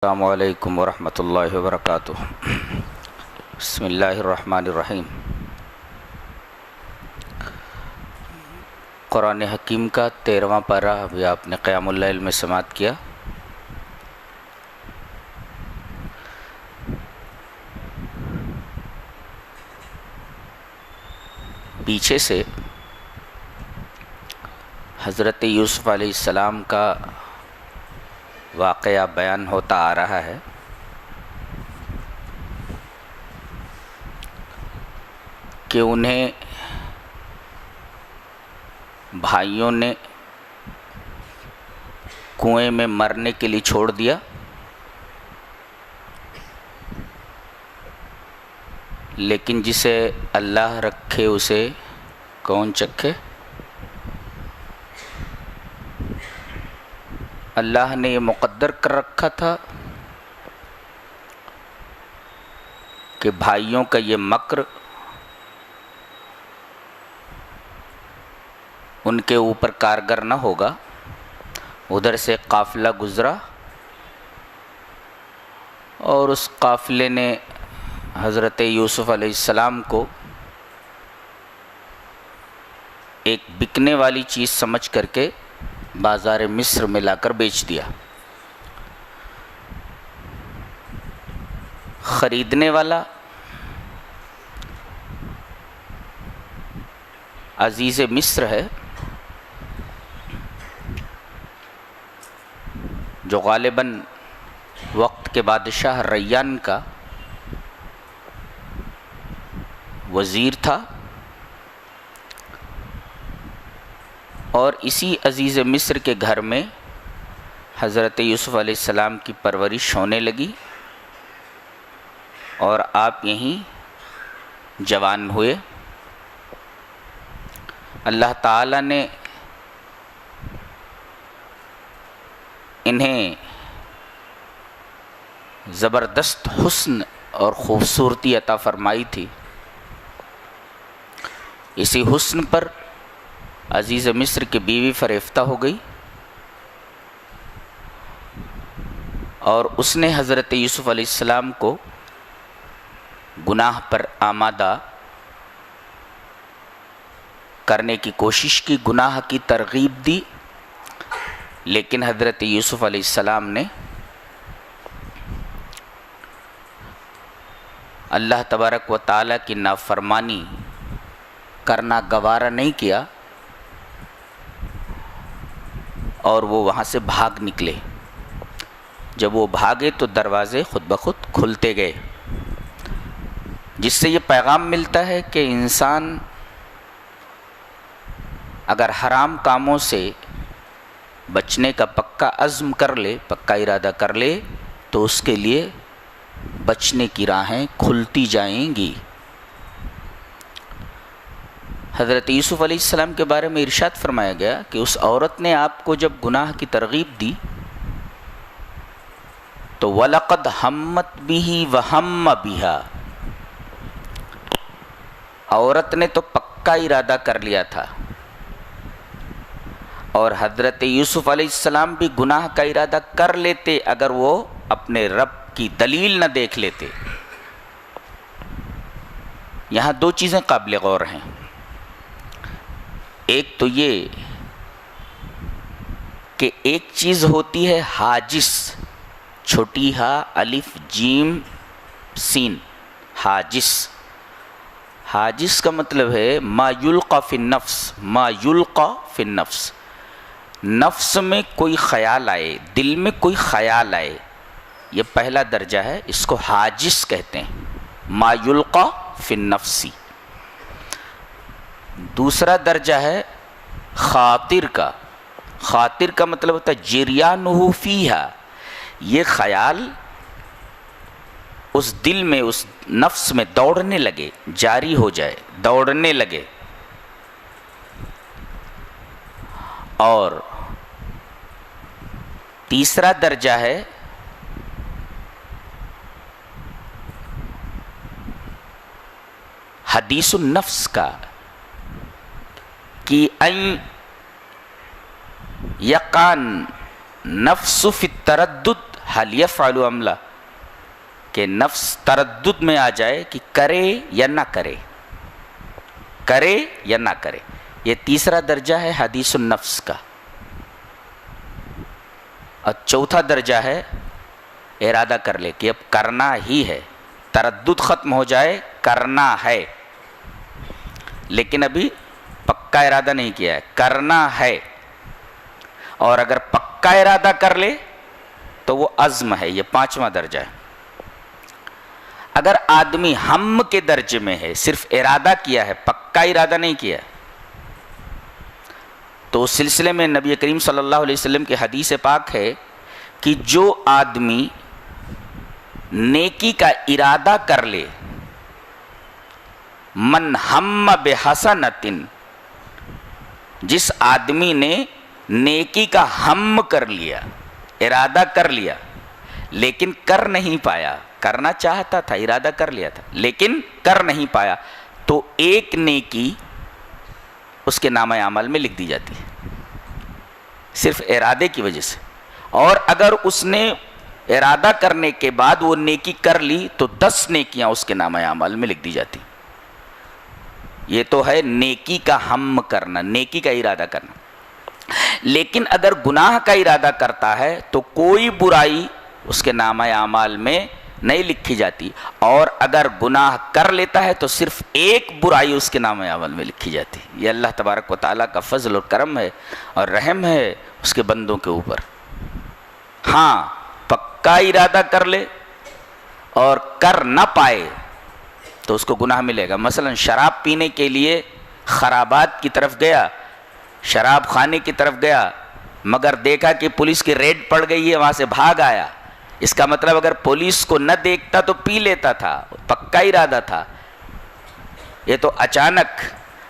السلام علیکم ورحمۃ اللہ وبرکاتہ۔ بسم اللہ الرحمن الرحیم۔ قرآن حکیم کا 13واں پارہ ابھی آپ نے قیام اللیل میں سماعت کیا۔ پیچھے سے حضرت یوسف علیہ السلام کا واقعہ بیان ہوتا آ رہا ہے۔ کہ انہیں بھائیوں نے کنویں میں مرنے کے لیے چھوڑ دیا، لیکن جسے اللہ رکھے اسے کون چکھے۔ اللہ نے یہ مقدر کر رکھا تھا کہ بھائیوں کا یہ مکر ان کے اوپر کارگر نہ ہوگا۔ ادھر سے قافلہ گزرا اور اس قافلے نے حضرت یوسف علیہ السلام کو ایک بکنے والی چیز سمجھ کر کے بازار مصر میں لا کر بیچ دیا۔ خریدنے والا عزیز مصر ہے، جو غالباً وقت کے بادشاہ ریان کا وزیر تھا، اور اسی عزیز مصر کے گھر میں حضرت یوسف علیہ السلام کی پرورش ہونے لگی اور آپ یہیں جوان ہوئے۔ اللہ تعالیٰ نے انہیں زبردست حسن اور خوبصورتی عطا فرمائی تھی۔ اسی حسن پر عزیز مصر کی بیوی فریفتہ ہو گئی اور اس نے حضرت یوسف علیہ السلام کو گناہ پر آمادہ کرنے کی کوشش کی، گناہ کی ترغیب دی، لیکن حضرت یوسف علیہ السلام نے اللہ تبارک و تعالیٰ کی نافرمانی کرنا گوارا نہیں کیا اور وہ وہاں سے بھاگ نکلے۔ جب وہ بھاگے تو دروازے خود بخود کھلتے گئے، جس سے یہ پیغام ملتا ہے کہ انسان اگر حرام کاموں سے بچنے کا پکا عزم کر لے، پکا ارادہ کر لے، تو اس کے لیے بچنے کی راہیں کھلتی جائیں گی۔ حضرت یوسف علیہ السلام کے بارے میں ارشاد فرمایا گیا کہ اس عورت نے آپ کو جب گناہ کی ترغیب دی تو وَلَقَدْ هَمَّتْ بِهِ وَهَمَّ بِهَا، عورت نے تو پکا ارادہ کر لیا تھا، اور حضرت یوسف علیہ السلام بھی گناہ کا ارادہ کر لیتے اگر وہ اپنے رب کی دلیل نہ دیکھ لیتے۔ یہاں دو چیزیں قابل غور ہیں۔ ایک تو یہ کہ ایک چیز ہوتی ہے حاجس، چھوٹی ہا الف جیم سین، حاجس۔ حاجس کا مطلب ہے ما یلقى فی النفس، ما یلقى فی النفس، نفس میں کوئی خیال آئے، دل میں کوئی خیال آئے، یہ پہلا درجہ ہے، اس کو حاجس کہتے ہیں، ما یلقى فی النفس۔ دوسرا درجہ ہے خاطر کا۔ خاطر کا مطلب ہوتا ہے جریانہ فیہا، یہ خیال اس دل میں، اس نفس میں دوڑنے لگے، جاری ہو جائے، دوڑنے لگے۔ اور تیسرا درجہ ہے حدیث النفس کا، کہ ان یقان نفس فی التردد حل یفعل ام لا، کہ نفس تردد میں آ جائے کہ کرے یا نہ کرے، کرے یا نہ کرے. یہ تیسرا درجہ ہے حدیث النفس کا. اور چوتھا درجہ ہے ارادہ کر لے کہ اب کرنا ہی ہے، تردد ختم ہو جائے، کرنا ہے، لیکن ابھی پکا ارادہ نہیں کیا ہے، کرنا ہے. اور اگر پکا ارادہ کر لے تو وہ عزم ہے. یہ پانچواں درجہ ہے. اگر آدمی ہم کے درجے میں ہے، صرف ارادہ کیا ہے، پکا ارادہ نہیں کیا، تو اس سلسلے میں نبی کریم صلی اللہ علیہ وسلم کی حدیث پاک ہے کہ جو آدمی نیکی کا ارادہ کر لے، من ہم بحسنۃ، جس آدمی نے نیکی کا ہم کر لیا، ارادہ کر لیا لیکن کر نہیں پایا، کرنا چاہتا تھا، ارادہ کر لیا تھا لیکن کر نہیں پایا، تو ایک نیکی اس کے نامہ اعمال میں لکھ دی جاتی ہے صرف ارادے کی وجہ سے. اور اگر اس نے ارادہ کرنے کے بعد وہ نیکی کر لی تو 10 نیکیاں اس کے نامہ اعمال میں لکھ دی جاتی. یہ تو ہے نیکی کا ہم کرنا، نیکی کا ارادہ کرنا. لیکن اگر گناہ کا ارادہ کرتا ہے تو کوئی برائی اس کے نامہ اعمال میں نہیں لکھی جاتی، اور اگر گناہ کر لیتا ہے تو صرف ایک برائی اس کے نامہ اعمال میں لکھی جاتی. یہ اللہ تبارک و تعالیٰ کا فضل اور کرم ہے اور رحم ہے اس کے بندوں کے اوپر. ہاں پکا ارادہ کر لے اور کر نہ پائے تو اس کو گناہ ملے گا. مثلا شراب پینے کے لیے خرابات کی طرف گیا، شراب خانے کی طرف گیا، مگر دیکھا کہ پولیس کی ریڈ پڑ گئی ہے، وہاں سے بھاگ آیا. اس کا مطلب اگر پولیس کو نہ دیکھتا تو پی لیتا تھا، پکا ارادہ تھا. یہ تو اچانک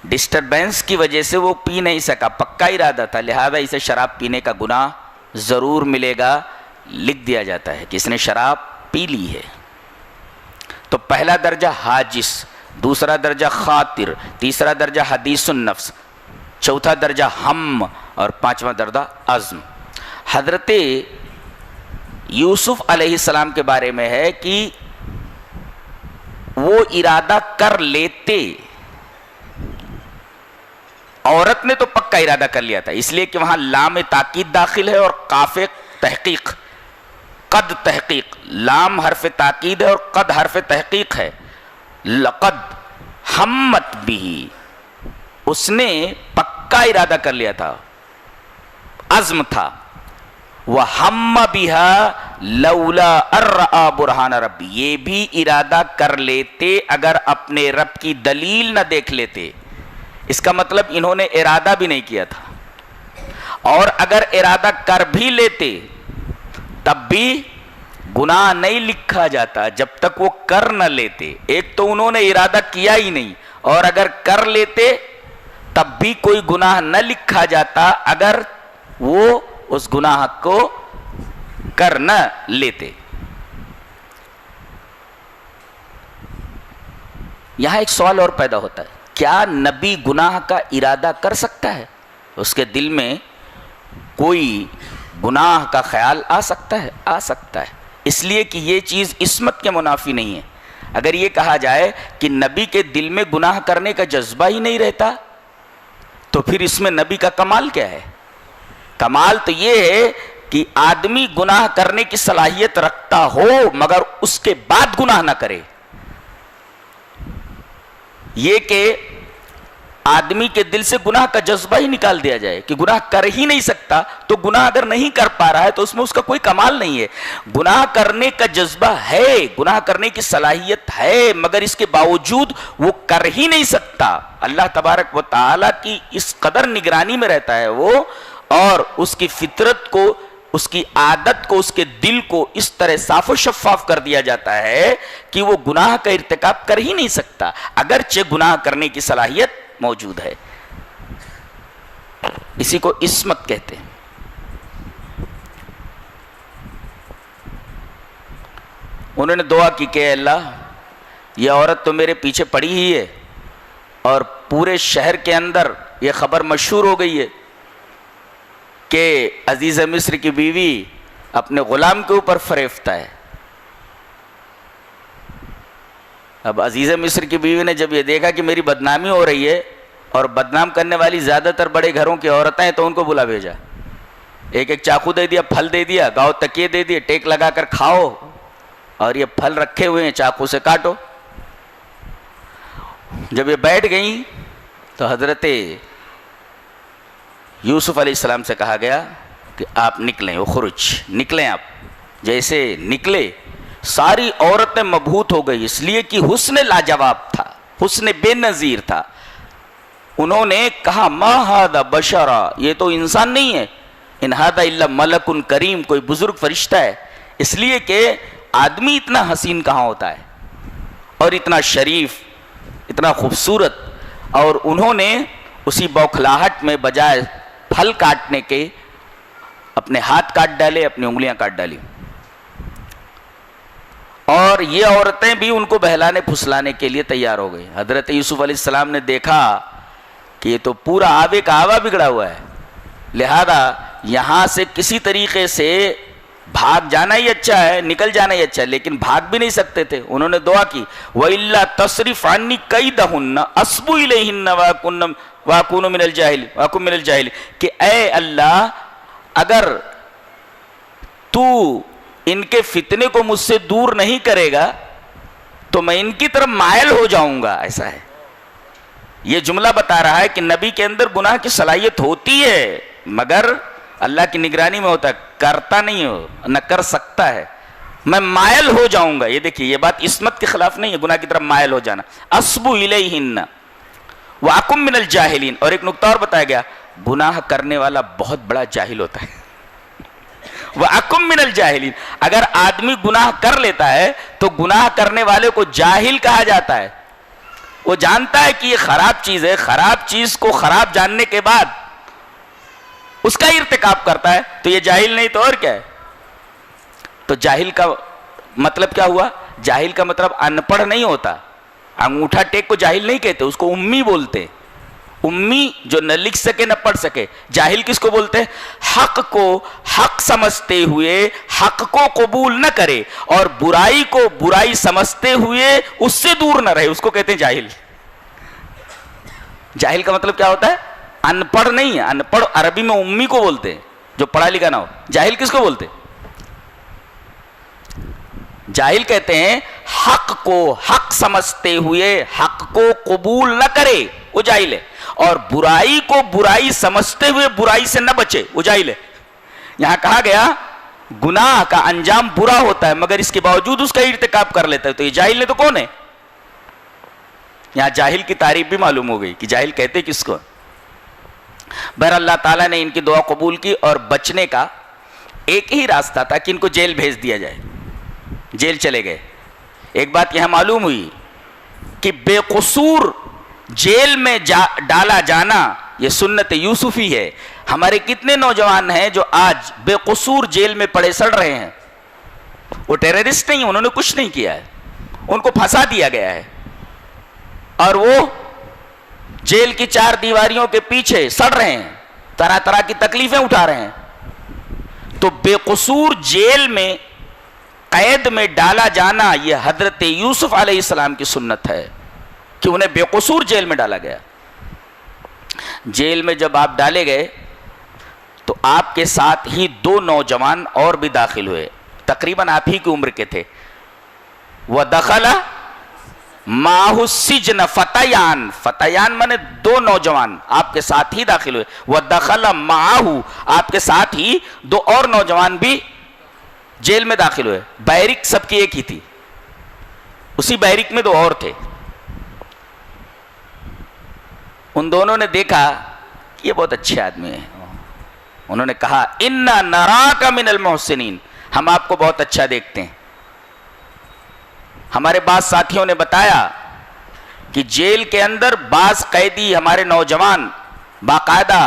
ڈسٹربینس کی وجہ سے وہ پی نہیں سکا، پکا ارادہ تھا، لہذا اسے شراب پینے کا گناہ ضرور ملے گا، لکھ دیا جاتا ہے کہ اس نے شراب پی لی ہے. تو پہلا درجہ حاجس، دوسرا درجہ خاطر، تیسرا درجہ حدیث النفس، چوتھا درجہ ہم، اور پانچواں درجہ عزم. حضرت یوسف علیہ السلام کے بارے میں ہے کہ وہ ارادہ کر لیتے، عورت نے تو پکا ارادہ کر لیا تھا، اس لیے کہ وہاں لام تاکید داخل ہے اور کاف تحقیق، قد تحقیق، لام حرف تاکید ہے اور قد حرف تحقیق ہے. لقد ہمت بھی، اس نے پکا ارادہ کر لیا تھا، عزم تھا. وَحَمَّ بِهَا لَوْلَا أَرَّآ بُرْحَانَ رَبِّ، یہ بھی ارادہ کر لیتے اگر اپنے رب کی دلیل نہ دیکھ لیتے. اس کا مطلب انہوں نے ارادہ بھی نہیں کیا تھا، اور اگر ارادہ کر بھی لیتے تب بھی گناہ نہیں لکھا جاتا جب تک وہ کر نہ لیتے. ایک تو انہوں نے ارادہ کیا ہی نہیں، اور اگر کر لیتے تب بھی کوئی گناہ نہ لکھا جاتا اگر وہ اس گناہ کو کر نہ لیتے. یہاں ایک سوال اور پیدا ہوتا ہے، کیا نبی گناہ کا ارادہ کر سکتا ہے؟ اس کے دل میں کوئی گناہ کا خیال آ سکتا ہے؟ آ سکتا ہے، اس لیے کہ یہ چیز عصمت کے منافی نہیں ہے. اگر یہ کہا جائے کہ نبی کے دل میں گناہ کرنے کا جذبہ ہی نہیں رہتا تو پھر اس میں نبی کا کمال کیا ہے؟ کمال تو یہ ہے کہ آدمی گناہ کرنے کی صلاحیت رکھتا ہو مگر اس کے بعد گناہ نہ کرے. یہ کہ آدمی کے دل سے گناہ کا جذبہ ہی نکال دیا جائے کہ گناہ کر ہی نہیں سکتا، تو گناہ اگر نہیں کر پا رہا ہے تو اس میں اس کا کوئی کمال نہیں ہے. گناہ کرنے کا جذبہ ہے، گناہ کرنے کی صلاحیت ہے، مگر اس کے باوجود وہ کر ہی نہیں سکتا. اللہ تبارک و تعالیٰ کی اس قدر نگرانی میں رہتا ہے وہ، اور اس کی فطرت کو، اس کی عادت کو، اس کے دل کو اس طرح صاف و شفاف کر دیا جاتا ہے کہ وہ گناہ کا ارتکاب کر ہی نہیں سکتا اگرچہ گناہ کرنے کی صلاحیت موجود ہے. اسی کو عصمت کہتے ہیں. انہوں نے دعا کی کہ اے اللہ، یہ عورت تو میرے پیچھے پڑی ہی ہے اور پورے شہر کے اندر یہ خبر مشہور ہو گئی ہے کہ عزیز مصر کی بیوی اپنے غلام کے اوپر فریفتہ ہے. اب عزیز مصر کی بیوی نے جب یہ دیکھا کہ میری بدنامی ہو رہی ہے اور بدنام کرنے والی زیادہ تر بڑے گھروں کی عورتیں ہیں، تو ان کو بلا بھیجا. ایک ایک چاقو دے دیا، پھل دے دیا، گاؤ تکیے دے دیے، ٹیک لگا کر کھاؤ، اور یہ پھل رکھے ہوئے ہیں چاقو سے کاٹو. جب یہ بیٹھ گئیں تو حضرت یوسف علیہ السلام سے کہا گیا کہ آپ نکلیں، اخرج، نکلیں. آپ جیسے نکلے ساری عورتیں مبہوت ہو گئی، اس لیے کہ حسن لاجواب تھا، حسن بے نظیر تھا. انہوں نے کہا ما ھذا بشرا، یہ تو انسان نہیں ہے، ان ھذا الا ملک کریم، کوئی بزرگ فرشتہ ہے. اس لیے کہ آدمی اتنا حسین کہاں ہوتا ہے اور اتنا شریف، اتنا خوبصورت. اور انہوں نے اسی بوکھلاہٹ میں بجائے پھل کاٹنے کے اپنے ہاتھ کاٹ ڈالے، اپنی انگلیاں کاٹ ڈالی. اور یہ عورتیں بھی ان کو بہلانے پھسلانے کے لیے تیار ہو گئی. حضرت یوسف علیہ السلام نے دیکھا کہ یہ تو پورا آبے کا آوا بگڑا ہوا ہے، لہذا یہاں سے کسی طریقے سے بھاگ جانا ہی اچھا ہے، نکل جانا ہی اچھا ہے، لیکن بھاگ بھی نہیں سکتے تھے. انہوں نے دعا کی وَإِلَّا تَصْرِفْ عَنِّي كَيْدَهُنَّ أَصْبُ إِلَيْهِنَّ وَأَكُونُ مِنَ الْجَاهِلِينَ، کہ اے اللہ اگر تو ان کے فتنے کو مجھ سے دور نہیں کرے گا تو میں ان کی طرف مائل ہو جاؤں گا. ایسا ہے، یہ جملہ بتا رہا ہے کہ نبی کے اندر گناہ کی صلاحیت ہوتی ہے، مگر اللہ کی نگرانی میں ہوتا ہے، کرتا نہیں ہو، نہ کر سکتا ہے. میں مائل ہو جاؤں گا. یہ دیکھیے، یہ بات عصمت کے خلاف نہیں ہے، گناہ کی طرف مائل ہو جانا. اصبو الیہن واکم من الجاہلین. اور ایک نقطہ اور بتایا گیا، گناہ کرنے والا بہت بڑا جاہل ہوتا ہے. وَأَكُمْ مِنَ الْجَاهِلِينَ، اگر آدمی گناہ کر لیتا ہے تو گناہ کرنے والے کو جاہل کہا جاتا ہے. وہ جانتا ہے کہ یہ خراب چیز ہے، خراب چیز کو خراب جاننے کے بعد اس کا ارتکاب کرتا ہے، تو یہ جاہل نہیں تو اور کیا ہے. تو جاہل کا مطلب کیا ہوا؟ جاہل کا مطلب ان پڑھ نہیں ہوتا. انگوٹھا ٹیک کو جاہل نہیں کہتے، اس کو امی بولتے. امی جو نہ لکھ سکے نہ پڑھ سکے. جاہل کس کو بولتے ہیں؟ حق کو حق سمجھتے ہوئے حق کو قبول نہ کرے اور برائی کو برائی سمجھتے ہوئے اس سے دور نہ رہے، اس کو کہتے ہیں جاہل. جاہل کا مطلب کیا ہوتا ہے؟ ان پڑھ نہیں ہے. ان پڑھ عربی میں امی کو بولتے ہیں، جو پڑھا لکھا نہ ہو. جاہل کس کو بولتے؟ جاہل کہتے ہیں حق کو حق سمجھتے ہوئے حق کو قبول نہ کرے، وہ جاہل ہے. اور برائی کو برائی سمجھتے ہوئے برائی سے نہ بچے، وہ جاہل ہے. یہاں کہا گیا گناہ کا انجام برا ہوتا ہے مگر اس کے باوجود اس کا ارتکاب کر لیتا ہے، تو یہ جاہل ہے تو کون ہے؟ یہاں جاہل کی تعریف بھی معلوم ہو گئی کہ جاہل کہتے کس کو. بہر اللہ تعالیٰ نے ان کی دعا قبول کی اور بچنے کا ایک ہی راستہ تھا کہ ان کو جیل بھیج دیا جائے. جیل چلے گئے. ایک بات یہاں معلوم ہوئی کہ بے قصور جیل میں ڈالا جانا یہ سنت یوسفی ہے. ہمارے کتنے نوجوان ہیں جو آج بے قصور جیل میں پڑے سڑ رہے ہیں. وہ ٹیررسٹ نہیں، انہوں نے کچھ نہیں کیا ہے، ان کو پھنسا دیا گیا ہے اور وہ جیل کی چار دیواریوں کے پیچھے سڑ رہے ہیں، طرح طرح کی تکلیفیں اٹھا رہے ہیں. تو بے قصور جیل میں قید میں ڈالا جانا یہ حضرت یوسف علیہ السلام کی سنت ہے کہ انہیں بے قصور جیل میں ڈالا گیا. جیل میں جب آپ ڈالے گئے تو آپ کے ساتھ ہی دو نوجوان اور بھی داخل ہوئے، تقریباً آپ ہی کی عمر کے تھے. وَدَخَلَ مَعَهُ السِّجْنَ فَتَيَانِ، فتیان مانے دو نوجوان آپ کے ساتھ ہی داخل ہوئے. وَدَخَلَ مَعَهُ، آپ کے ساتھ ہی دو اور نوجوان بھی جیل میں داخل ہوئے. بیرک سب کی ایک ہی تھی، اسی بیرک میں دو اور تھے. ان دونوں نے دیکھا کہ یہ بہت اچھے آدمی ہیں. انہوں نے کہا اِنَّا نَرَاكَ مِنَ الْمُحْسِنِينَ، ہم آپ کو بہت اچھا دیکھتے ہیں. ہمارے بعض ساتھیوں نے بتایا کہ جیل کے اندر بعض قیدی ہمارے نوجوان باقاعدہ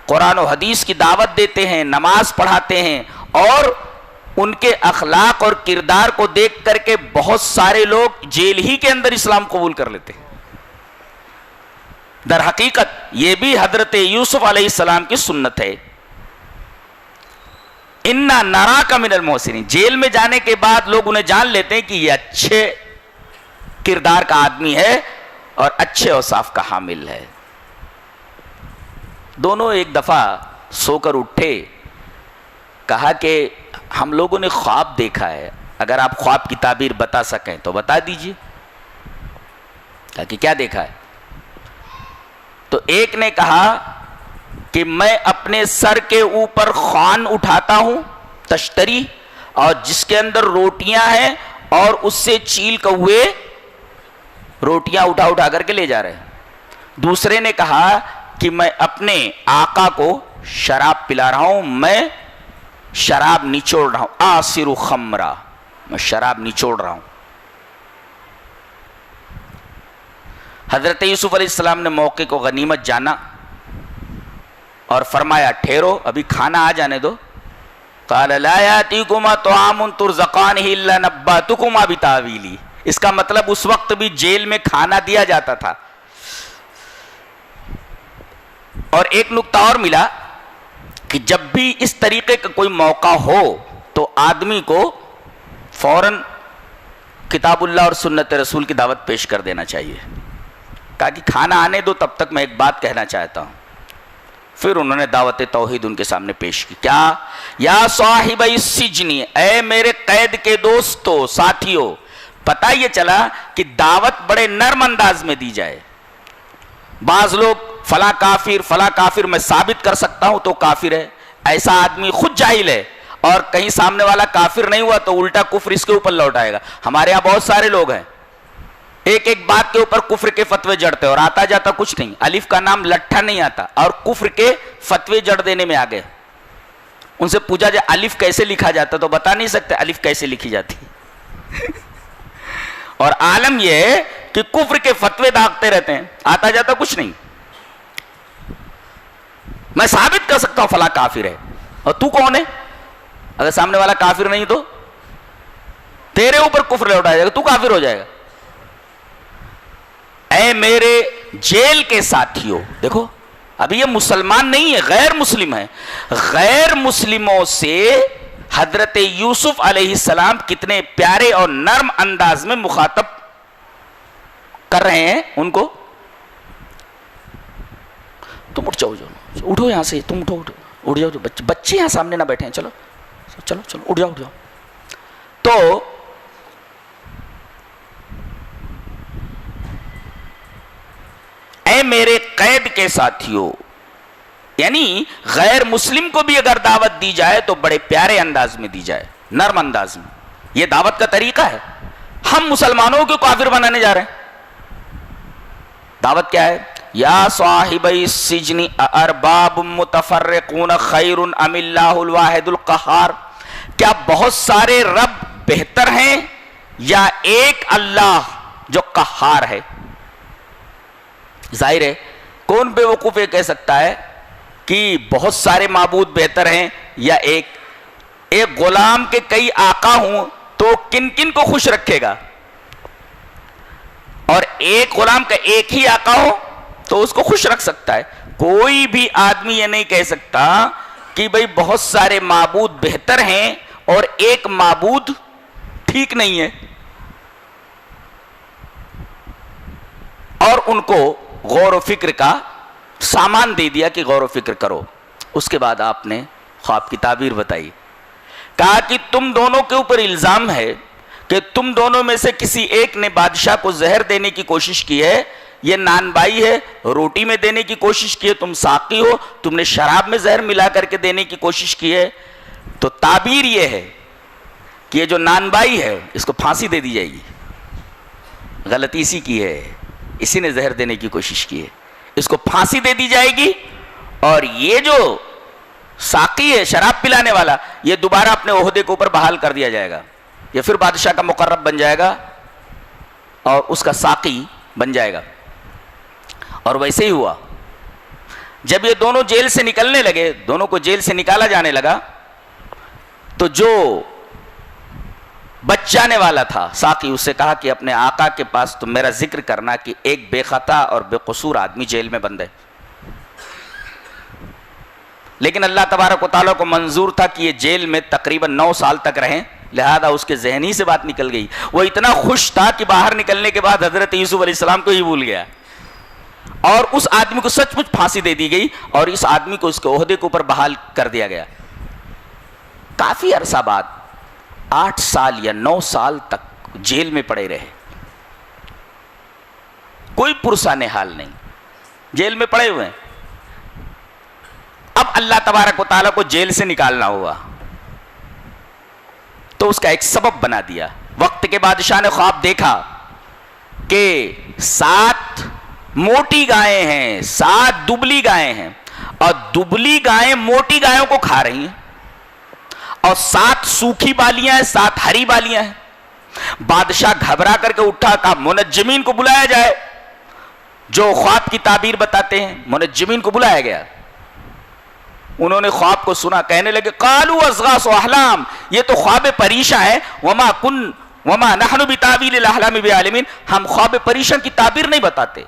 قرآن و حدیث کی دعوت دیتے ہیں، نماز پڑھاتے ہیں، اور ان کے اخلاق اور کردار کو دیکھ کر کے بہت سارے لوگ جیل ہی کے اندر اسلام قبول کر لیتے ہیں. در حقیقت یہ بھی حضرت یوسف علیہ السلام کی سنت ہے. انا نراک من المحسنین، جیل میں جانے کے بعد لوگ انہیں جان لیتے ہیں کہ یہ اچھے کردار کا آدمی ہے اور اچھے اوصاف کا حامل ہے۔ دونوں ایک دفعہ سو کر اٹھے، کہا کہ ہم لوگوں نے خواب دیکھا ہے، اگر آپ خواب کی تعبیر بتا سکیں تو بتا دیجئے۔ کہا کہ کیا دیکھا ہے؟ تو ایک نے کہا کہ میں اپنے سر کے اوپر خوان اٹھاتا ہوں تشتری، اور جس کے اندر روٹیاں ہیں اور اس سے چیل کوے روٹیاں اٹھا اٹھا کر کے لے جا رہے ہیں۔ دوسرے نے کہا کہ میں اپنے آقا کو شراب پلا رہا ہوں، میں شراب نچوڑ رہا ہوں، آصر خمرہ، میں شراب نچوڑ رہا ہوں۔ حضرت یوسف علیہ السلام نے موقع کو غنیمت جانا اور فرمایا ٹھہرو، ابھی کھانا آ جانے دو۔ قال لا یاتیکما طعام ترزقانہ الا نباتکما بتاویلہ، اس کا مطلب اس وقت بھی جیل میں کھانا دیا جاتا تھا۔ اور ایک نکتہ اور ملا کہ جب بھی اس طریقے کا کوئی موقع ہو تو آدمی کو فوراً کتاب اللہ اور سنت رسول کی دعوت پیش کر دینا چاہیے۔ کہا کہ کھانا آنے دو، تب تک میں ایک بات کہنا چاہتا ہوں۔ پھر انہوں نے دعوت توحید ان کے سامنے پیش کی۔ کیا؟ یا صاحب السجن، اے میرے قید کے دوستو، ساتھیو، پتہ یہ چلا کہ دعوت بڑے نرم انداز میں دی جائے۔ بعض لوگ فلاں کافر میں ثابت کر سکتا ہوں تو کافر ہے، ایسا آدمی خود جاہل ہے، اور کہیں سامنے والا کافر نہیں ہوا تو الٹا کفر اس کے اوپر لوٹائے گا۔ ہمارے یہاں بہت سارے لوگ ہیں ایک ایک بات کے اوپر کفر کے فتوے جڑتے اور آتا جاتا کچھ نہیں، الف کا نام لٹھا نہیں آتا اور کفر کے فتوے جڑ دینے میں آگئے۔ ان سے پوچھا جائے الف کیسے لکھا جاتا تو بتا نہیں سکتے الف کیسے لکھی جاتی۔ اور عالم یہ ہے کہ کفر کے فتوے داغتے رہتے ہیں، آتا جاتا کچھ نہیں۔ میں ثابت کر سکتا ہوں فلاں کافر ہے، اور تو کون ہے؟ اگر سامنے والا کافر نہیں تو تیرے اوپر کفر لوٹایا جائے گا، تو کافر ہو جائے گا۔ اے میرے جیل کے ساتھیوں، دیکھو ابھی یہ مسلمان نہیں ہے، غیر مسلم ہے۔ غیر مسلموں سے حضرت یوسف علیہ السلام کتنے پیارے اور نرم انداز میں مخاطب کر رہے ہیں ان کو۔ تم اٹھ جاؤ، اٹھو یہاں سے، تم اٹھ جاؤ، بچے یہاں سامنے نہ بیٹھے ہیں، چلو چلو چلو اٹھ جاؤ۔ تو اے میرے قید کے ساتھیوں، یعنی غیر مسلم کو بھی اگر دعوت دی جائے تو بڑے پیارے انداز میں دی جائے، نرم انداز میں، یہ دعوت کا طریقہ ہے۔ ہم مسلمانوں کو کافر بنانے جا رہے ہیں۔ دعوت کیا ہے؟ یا صاحب السجن ارباب متفرقون خیر ام اللہ الواحد القہار، کیا بہت سارے رب بہتر ہیں یا ایک اللہ جو قہار ہے؟ ظاہر ہے کون بے وقوف یہ کہہ سکتا ہے کہ بہت سارے معبود بہتر ہیں یا ایک غلام کے کئی آقا ہوں تو کن کن کو خوش رکھے گا؟ اور ایک غلام کا ایک ہی آقا ہو تو اس کو خوش رکھ سکتا ہے۔ کوئی بھی آدمی یہ نہیں کہہ سکتا کہ بھئی بہت سارے معبود بہتر ہیں اور ایک معبود ٹھیک نہیں ہے، اور ان کو غور و فکر کا سامان دے دیا کہ غور و فکر کرو۔ اس کے بعد آپ نے خواب کی تعبیر بتائی، کہا کہ تم دونوں کے اوپر الزام ہے کہ تم دونوں میں سے کسی ایک نے بادشاہ کو زہر دینے کی کوشش کی ہے، یہ نان بائی ہے، روٹی میں دینے کی کوشش کی ہے، تم ساقی ہو، تم نے شراب میں زہر ملا کر کے دینے کی کوشش کی ہے۔ تو تعبیر یہ ہے کہ یہ جو نان بائی ہے اس کو پھانسی دے دی جائے گی، غلطی اسی کی ہے، اسی نے زہر دینے کی کوشش کی ہے، اس کو پھانسی دے دی جائے گی، اور یہ جو ساقی ہے شراب پلانے والا یہ دوبارہ اپنے عہدے کے اوپر بحال کر دیا جائے گا، یہ پھر بادشاہ کا مقرب بن جائے گا اور اس کا ساقی بن جائے گا۔ اور ویسے ہی ہوا، جب یہ دونوں جیل سے نکلنے لگے، دونوں کو جیل سے نکالا جانے لگا، تو جو بچ جانے والا تھا ساقی اس سے کہا کہ اپنے آقا کے پاس تم میرا ذکر کرنا کہ ایک بے خطا اور بے قصور آدمی جیل میں بند ہے۔ لیکن اللہ تبارک و تعالیٰ کو منظور تھا کہ یہ جیل میں تقریباً 9 سال تک رہیں، لہذا اس کے ذہن ہی سے بات نکل گئی. وہ اتنا خوش تھا کہ باہر نکلنے کے بعد حضرت یوسف علیہ السلام کو ہی بھول گیا، اور اس آدمی کو سچ مچ پھانسی دے دی گئی، اور اس آدمی کو اس کے عہدے کے اوپر بحال کر دیا گیا. کافی عرصہ بعد 8 سال یا 9 سال تک جیل میں پڑے رہے، کوئی پرسان حال نہیں، جیل میں پڑے ہوئے ہیں. اب اللہ تبارک و تعالیٰ کو جیل سے نکالنا ہوا تو اس کا ایک سبب بنا دیا. وقت کے بادشاہ نے خواب دیکھا کہ 7 موٹی گائیں ہیں، 7 دبلی گائیں ہیں، اور دبلی گائیں موٹی گایوں کو کھا رہی ہیں، اور 7 سوکھی بالیاں ہیں، 7 ہری بالیاں ہیں. بادشاہ گھبرا کر کے اٹھا، کہا منجمین کو بلایا جائے جو خواب کی تعبیر بتاتے ہیں. منجمین کو بلایا گیا، انہوں نے خواب کو سنا، کہنے لگے قالوا اضغاث احلام، یہ تو خواب پریشاں ہے، وما نحن بتاویل الاحلام بعالمین، ہم خواب پریشاں کی تعبیر نہیں بتاتے،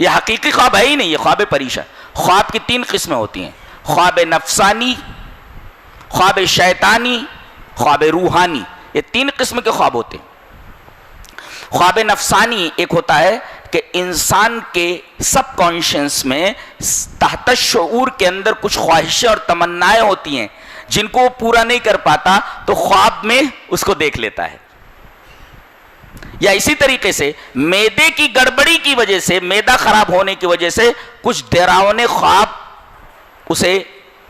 یہ حقیقی خواب ہے ہی نہیں، یہ خواب پریشاں. خواب کی 3 قسمیں ہوتی ہیں، خواب نفسانی، خواب شیطانی، خواب روحانی. یہ 3 قسم کے خواب ہوتے ہیں. خواب نفسانی ایک ہوتا ہے کہ انسان کے سب کانشنس میں تحت شعور کے اندر کچھ خواہشیں اور تمنائیں ہوتی ہیں جن کو وہ پورا نہیں کر پاتا تو خواب میں اس کو دیکھ لیتا ہے. یا اسی طریقے سے معدے کی گڑبڑی کی وجہ سے، معدہ خراب ہونے کی وجہ سے کچھ ڈراونے خواب اسے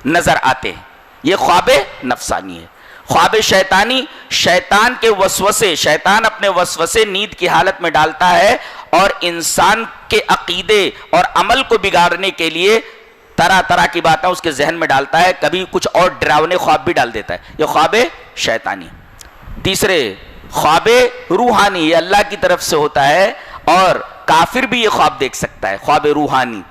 نظر آتے ہیں، یہ خواب نفسانی ہے. خواب شیطانی، شیطان کے وسوسے، شیطان اپنے وسوسے نیند کی حالت میں ڈالتا ہے اور انسان کے عقیدے اور عمل کو بگاڑنے کے لیے طرح طرح کی باتیں اس کے ذہن میں ڈالتا ہے، کبھی کچھ اور ڈراونے خواب بھی ڈال دیتا ہے، یہ خواب شیطانی. تیسرے خواب روحانی، یہ اللہ کی طرف سے ہوتا ہے، اور کافر بھی یہ خواب دیکھ سکتا ہے. خواب روحانی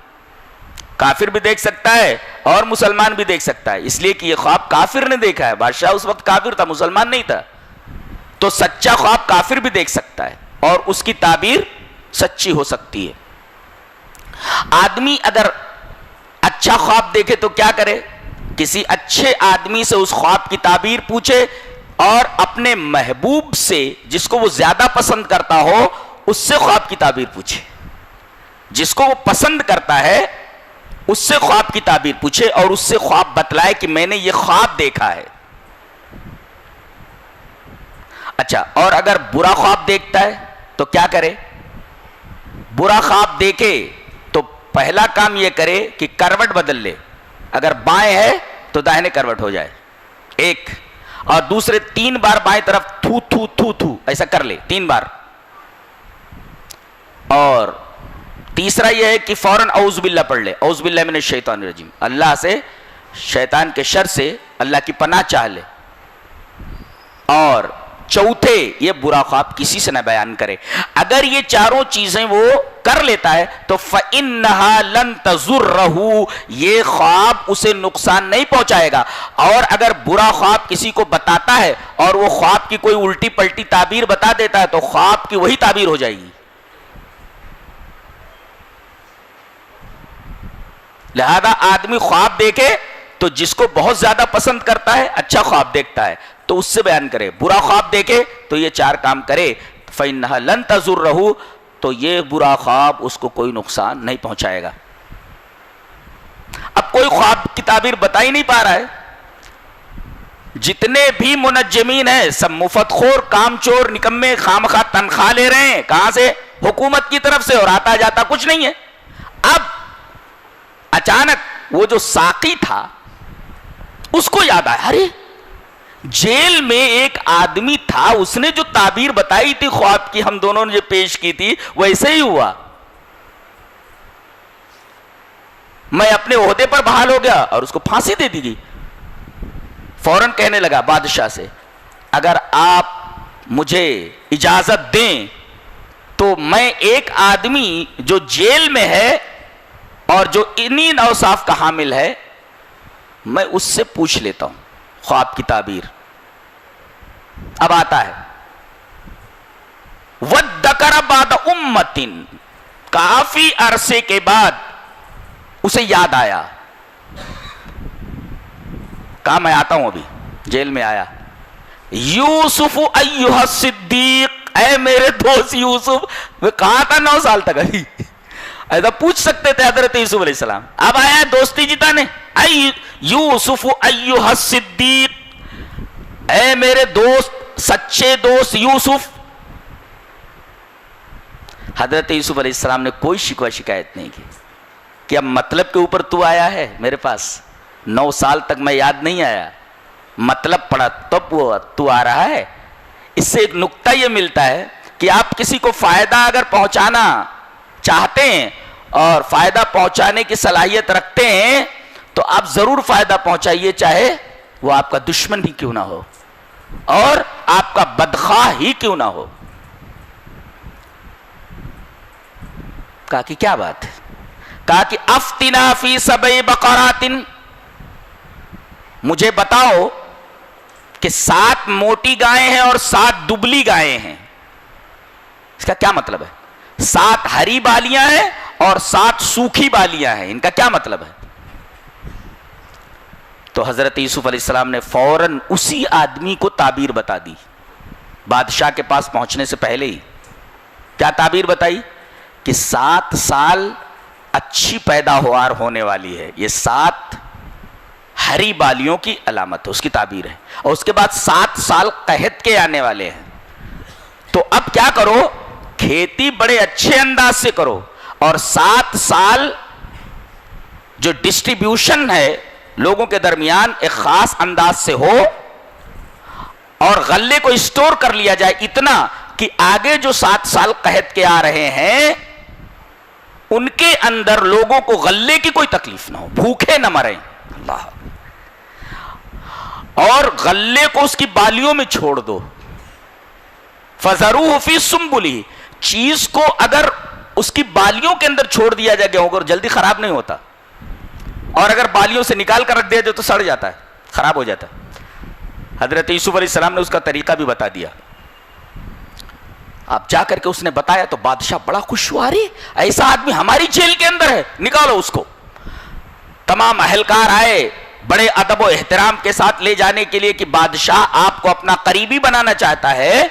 کافر بھی دیکھ سکتا ہے اور مسلمان بھی دیکھ سکتا ہے، اس لیے کہ یہ خواب کافر نے دیکھا ہے. بادشاہ اس وقت کافر تھا، مسلمان نہیں تھا، تو سچا خواب کافر بھی دیکھ سکتا ہے اور اس کی تعبیر سچی ہو سکتی ہے. آدمی اگر اچھا خواب دیکھے تو کیا کرے؟ کسی اچھے آدمی سے اس خواب کی تعبیر پوچھے، اور اپنے محبوب سے، جس کو وہ زیادہ پسند کرتا ہو، اس سے خواب کی تعبیر پوچھے. جس کو وہ پسند کرتا ہے اس سے خواب کی تعبیر پوچھے اور اس سے خواب بتلائے کہ میں نے یہ خواب دیکھا ہے. اچھا، اور اگر برا خواب دیکھتا ہے تو کیا کرے؟ برا خواب دیکھے تو پہلا کام یہ کرے کہ کروٹ بدل لے. اگر بائیں ہے تو داہنے کروٹ ہو جائے ایک، اور دوسرے 3 بار بائیں طرف تھو تھو تھو تھو ایسا کر لے 3 بار. اور تیسرا یہ ہے کہ فوراً اعوذ باللہ پڑھ لے، اعوذ باللہ من الشیطان الرجیم، اللہ سے، شیطان کے شر سے اللہ کی پناہ چاہ لے. اور چوتھے، یہ برا خواب کسی سے نہ بیان کرے. اگر یہ چاروں چیزیں وہ کر لیتا ہے تو فَإِنَّهَا لَن تَضُرَّهُ، یہ خواب اسے نقصان نہیں پہنچائے گا. اور اگر برا خواب کسی کو بتاتا ہے اور وہ خواب کی کوئی الٹی پلٹی تعبیر بتا دیتا ہے تو خواب کی وہی تعبیر ہو جائے گی. لہذا آدمی خواب دیکھے تو جس کو بہت زیادہ پسند کرتا ہے، اچھا خواب دیکھتا ہے تو اس سے بیان کرے. برا خواب دیکھے تو یہ 4 کام کرے. فَإِنَّهَا لَن تَضُرَّهُ، تو یہ برا خواب اس کو کوئی نقصان نہیں پہنچائے گا. اب کوئی خواب کی تعبیر بتا ہی نہیں پا رہا ہے. جتنے بھی منجمین ہیں سب مفت خور، کام چور، نکمے، خامخواہ تنخواہ لے رہے ہیں. کہاں سے؟ حکومت کی طرف سے، اور آتا جاتا کچھ نہیں ہے. اب اچانک وہ جو ساقی تھا اس کو یاد آیا، ارے جیل میں ایک آدمی تھا، اس نے جو تعبیر بتائی تھی خواب کی، ہم دونوں نے جو پیش کی تھی ویسے ہی ہوا. میں اپنے عہدے پر بحال ہو گیا اور اس کو پھانسی دے دی گئی. فوراً کہنے لگا بادشاہ سے، اگر آپ مجھے اجازت دیں تو میں ایک آدمی جو جیل میں ہے اور جو انہی اوصاف کا حامل ہے، میں اس سے پوچھ لیتا ہوں خواب کی تعبیر. اب آتا ہے وَذَّكَرَ بَعْدَ أُمَّةٍ، کافی عرصے کے بعد اسے یاد آیا, کہا میں آتا ہوں, ابھی جیل میں آیا, یوسف ایھا الصدیق, اے میرے دوست یوسف. وہ کہاں تھا 9 سال تک, ابھی ایسا پوچھ سکتے تھے حضرت یوسف علیہ السلام. اب آیا دوستی جتانے, اے یوسف ایھا الصدیق, اے میرے دوست, سچے دوست یوسف. حضرت یوسف علیہ السلام نے کوئی شکوہ شکایت نہیں کی کہ اب مطلب کے اوپر تو آیا ہے میرے پاس, 9 سال تک میں یاد نہیں آیا, مطلب پڑا تب وہ تو آ رہا ہے. اس سے ایک نقطہ یہ ملتا ہے کہ آپ کسی کو فائدہ اگر پہنچانا چاہتے ہیں اور فائدہ پہنچانے کی صلاحیت رکھتے ہیں تو آپ ضرور فائدہ پہنچائیے, چاہے وہ آپ کا دشمن ہی کیوں نہ ہو اور آپ کا بدخواہ ہی کیوں نہ ہو. کہا کہ کیا بات ہے؟ کہا کہ افتنا فی 7 بقرات, مجھے بتاؤ کہ 7 موٹی گائیں ہیں اور 7 دبلی گائیں ہیں. اس کا کیا مطلب ہے؟ 7 ہری بالیاں ہیں اور 7 سوکھی بالیاں ہیں, ان کا کیا مطلب ہے؟ تو حضرت یوسف علیہ السلام نے فوراً اسی آدمی کو تعبیر بتا دی, بادشاہ کے پاس پہنچنے سے پہلے ہی. کیا تعبیر بتائی؟ کہ 7 سال اچھی پیداوار ہونے والی ہے, یہ 7 ہری بالیوں کی علامت ہے, اس کی تعبیر ہے. اور اس کے بعد 7 سال قحط کے آنے والے ہیں. تو اب کیا کرو, کھیتی بڑے اچھے انداز سے کرو اور 7 سال جو ڈسٹریبیوشن ہے لوگوں کے درمیان ایک خاص انداز سے ہو اور غلے کو اسٹور کر لیا جائے اتنا کہ آگے جو 7 سال قحط کے آ رہے ہیں ان کے اندر لوگوں کو غلے کی کوئی تکلیف نہ ہو, بھوکے نہ مریں. اللہ, اور غلے کو اس کی بالیوں میں چھوڑ دو. فَذَرُوهُ فِي سُنبُلِهِ, چیز کو اگر اس کی بالیوں کے اندر چھوڑ دیا جائے گیہوں کو جلدی خراب نہیں ہوتا, اور اگر بالیوں سے نکال کر رکھ دیا جائے تو سڑ جاتا ہے, خراب ہو جاتا ہے. حضرت یوسف علیہ السلام نے اس کا طریقہ بھی بتا دیا. اب جا کر کے اس نے بتایا تو بادشاہ بڑا خوش ہوا, رہی ایسا آدمی ہماری جیل کے اندر ہے, نکالو اس کو. تمام اہلکار آئے بڑے ادب و احترام کے ساتھ لے جانے کے لیے کہ بادشاہ آپ کو اپنا قریبی بنانا چاہتا ہے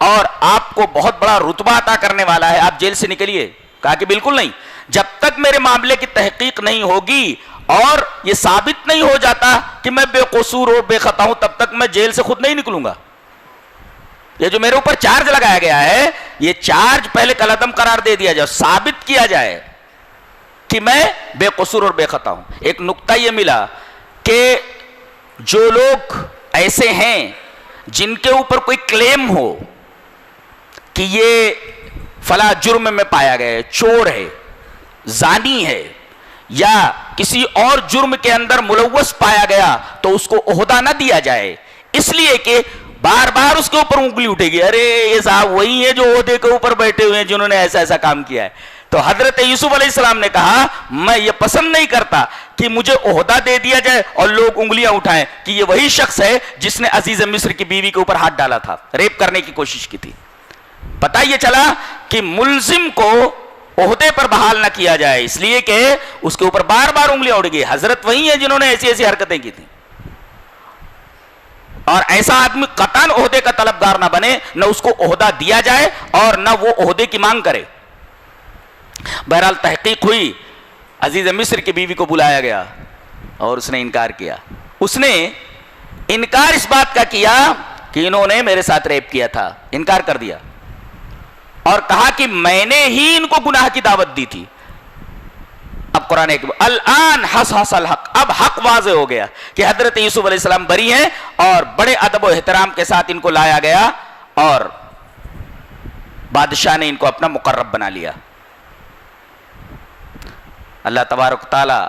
اور آپ کو بہت بڑا رتبہ عطا کرنے والا ہے, آپ جیل سے نکلیے. کہا کہ بالکل نہیں, جب تک میرے معاملے کی تحقیق نہیں ہوگی اور یہ ثابت نہیں ہو جاتا کہ میں بے قصور اور بے خطا ہوں تب تک میں جیل سے خود نہیں نکلوں گا. یہ جو میرے اوپر چارج لگایا گیا ہے یہ چارج پہلے کالعدم قرار دے دیا جائے, ثابت کیا جائے کہ میں بے قصور اور بے خطا ہوں. ایک نقطہ یہ ملا کہ جو لوگ ایسے ہیں جن کے اوپر کوئی کلیم ہو کہ یہ فلاں جرم میں پایا گیا ہے, چور ہے, زانی ہے یا کسی اور جرم کے اندر ملوث پایا گیا تو اس کو عہدہ نہ دیا جائے, اس لیے کہ بار بار اس کے اوپر انگلی اٹھے گی, ارے یہ صاحب وہی ہے جو عہدے کے اوپر بیٹھے ہوئے ہیں جنہوں نے ایسا ایسا کام کیا ہے. تو حضرت یوسف علیہ السلام نے کہا میں یہ پسند نہیں کرتا کہ مجھے عہدہ دے دیا جائے اور لوگ انگلیاں اٹھائیں کہ یہ وہی شخص ہے جس نے عزیز مصر کی بیوی کے اوپر ہاتھ ڈالا تھا, ریپ کرنے کی کوشش کی تھی. پتہ یہ چلا کہ ملزم کو عہدے پر بحال نہ کیا جائے اس لیے کہ اس کے اوپر بار بار انگلیاں اڑ گئی. حضرت وہی ہیں جنہوں نے ایسی ایسی حرکتیں کی تھیں, اور ایسا آدمی قطعاً عہدے کا طلبگار نہ بنے, نہ اس کو عہدہ دیا جائے اور نہ وہ عہدے کی مانگ کرے. بہرحال تحقیق ہوئی, عزیز مصر کی بیوی کو بلایا گیا اور اس نے انکار کیا. اس نے انکار اس بات کا کیا کہ انہوں نے میرے ساتھ ریپ کیا تھا, انکار کر دیا اور کہا کہ میں نے ہی ان کو گناہ کی دعوت دی تھی. اب قرآن الان حصحص الحق, اب حق واضح ہو گیا کہ حضرت یوسف علیہ السلام بری ہیں اور بڑے ادب و احترام کے ساتھ ان کو لایا گیا اور بادشاہ نے ان کو اپنا مقرب بنا لیا. اللہ تبارک تعالی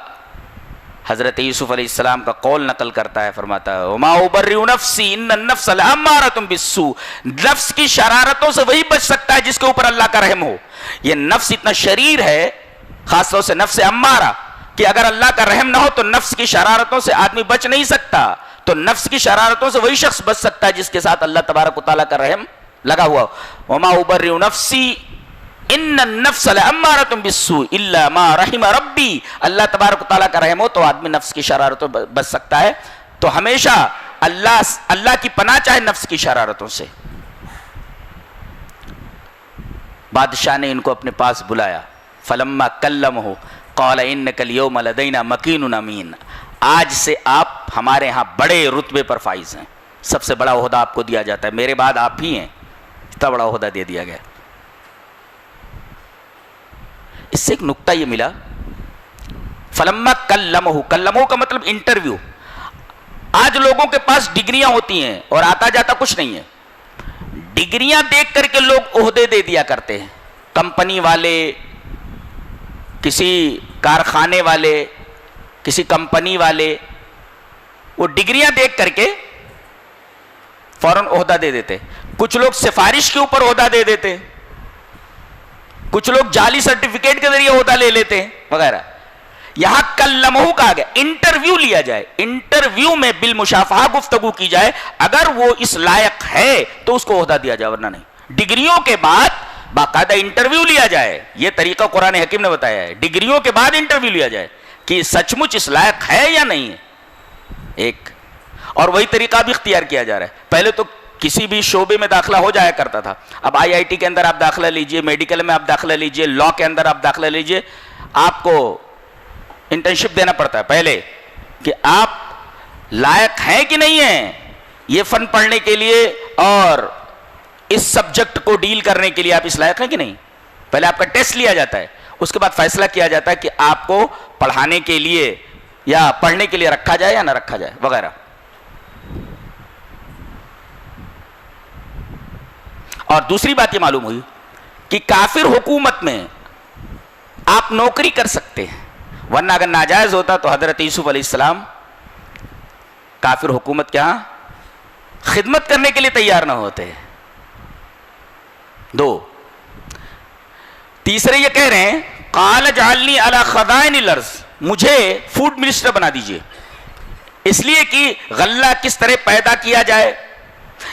حضرت یوسف علیہ السلام کا قول نقل کرتا ہے, فرماتا ہے وما ابرئ نفسی ان النفس لامارۃ بالسوء, نفس کی شرارتوں سے وہی بچ سکتا ہے جس کے اوپر اللہ کا رحم ہو. یہ نفس اتنا شریر ہے, خاص طور سے نفس امارہ, کہ اگر اللہ کا رحم نہ ہو تو نفس کی شرارتوں سے آدمی بچ نہیں سکتا. تو نفس کی شرارتوں سے وہی شخص بچ سکتا ہے جس کے ساتھ اللہ تبارک و تعالیٰ کا رحم لگا ہوا ہو. وما ابرئ نفسی ان النفس لامارۃ بالسوء الا ما رحم ربی. اللہ تبارک و تعالیٰ کا رحم ہو تو آدمی نفس کی شرارتوں بچ سکتا ہے. تو ہمیشہ اللہ کی پناہ چاہے نفس کی شرارتوں سے. بادشاہ نے ان کو اپنے پاس بلایا. فلما کلمہ قال انک اليوم لدینا مکین امین. آج سے آپ ہمارے ہاں بڑے رتبے پر فائز ہیں, سب سے بڑا عہدہ آپ کو دیا جاتا ہے, میرے بعد آپ ہی ہیں. اتنا بڑا عہدہ دے دیا گیا. اس سے ایک نکتہ یہ ملا, فلما کلمہ کا مطلب انٹرویو. آج لوگوں کے پاس ڈگریاں ہوتی ہیں اور آتا جاتا کچھ نہیں ہے. ڈگریاں دیکھ کر کے لوگ عہدے دے دیا کرتے ہیں. کمپنی والے, کسی کارخانے والے, کسی کمپنی والے, وہ ڈگریاں دیکھ کر کے فوراً عہدہ دے دیتے. کچھ لوگ سفارش کے اوپر عہدہ دے دیتے, کچھ لوگ جعلی سرٹیفکیٹ کے ذریعے عہدہ لے لیتے ہیں وغیرہ. یہاں کلمہ کہا گیا, انٹرویو لیا جائے. انٹرویو میں بالمشافہہ گفتگو کی جائے, اگر وہ اس لائق ہے تو اس کو عہدہ دیا جائے, ورنہ نہیں. ڈگریوں کے بعد باقاعدہ انٹرویو لیا جائے, یہ طریقہ قرآن حکیم نے بتایا ہے. ڈگریوں کے بعد انٹرویو لیا جائے کہ سچ مچ اس لائق ہے یا نہیں ہے. ایک اور وہی طریقہ بھی اختیار کیا جا رہا ہے. پہلے تو کسی بھی شعبے میں داخلہ ہو جایا کرتا تھا, اب آئی آئی ٹی کے اندر آپ داخلہ لیجئے, میڈیکل میں آپ داخلہ لیجئے, لاء کے اندر آپ داخلہ لیجئے, آپ کو انٹرنشپ دینا پڑتا ہے پہلے کہ آپ لائق ہیں کہ نہیں ہیں یہ فن پڑھنے کے لیے اور اس سبجیکٹ کو ڈیل کرنے کے لیے. آپ اس لائق ہیں کہ نہیں, پہلے آپ کا ٹیسٹ لیا جاتا ہے, اس کے بعد فیصلہ کیا جاتا ہے کہ آپ کو پڑھانے کے لیے یا پڑھنے کے لیے رکھا جائے یا نہ رکھا جائے وغیرہ. اور دوسری بات یہ معلوم ہوئی کہ کافر حکومت میں آپ نوکری کر سکتے ہیں, ورنہ اگر ناجائز ہوتا تو حضرت یوسف علیہ السلام کافر حکومت کے ہاں خدمت کرنے کے لیے تیار نہ ہوتے. دو. تیسرے یہ کہہ رہے ہیں قال اجعلنی علی خزائن الارض, مجھے فوڈ منسٹر بنا دیجئے, اس لیے کہ غلہ کس طرح پیدا کیا جائے,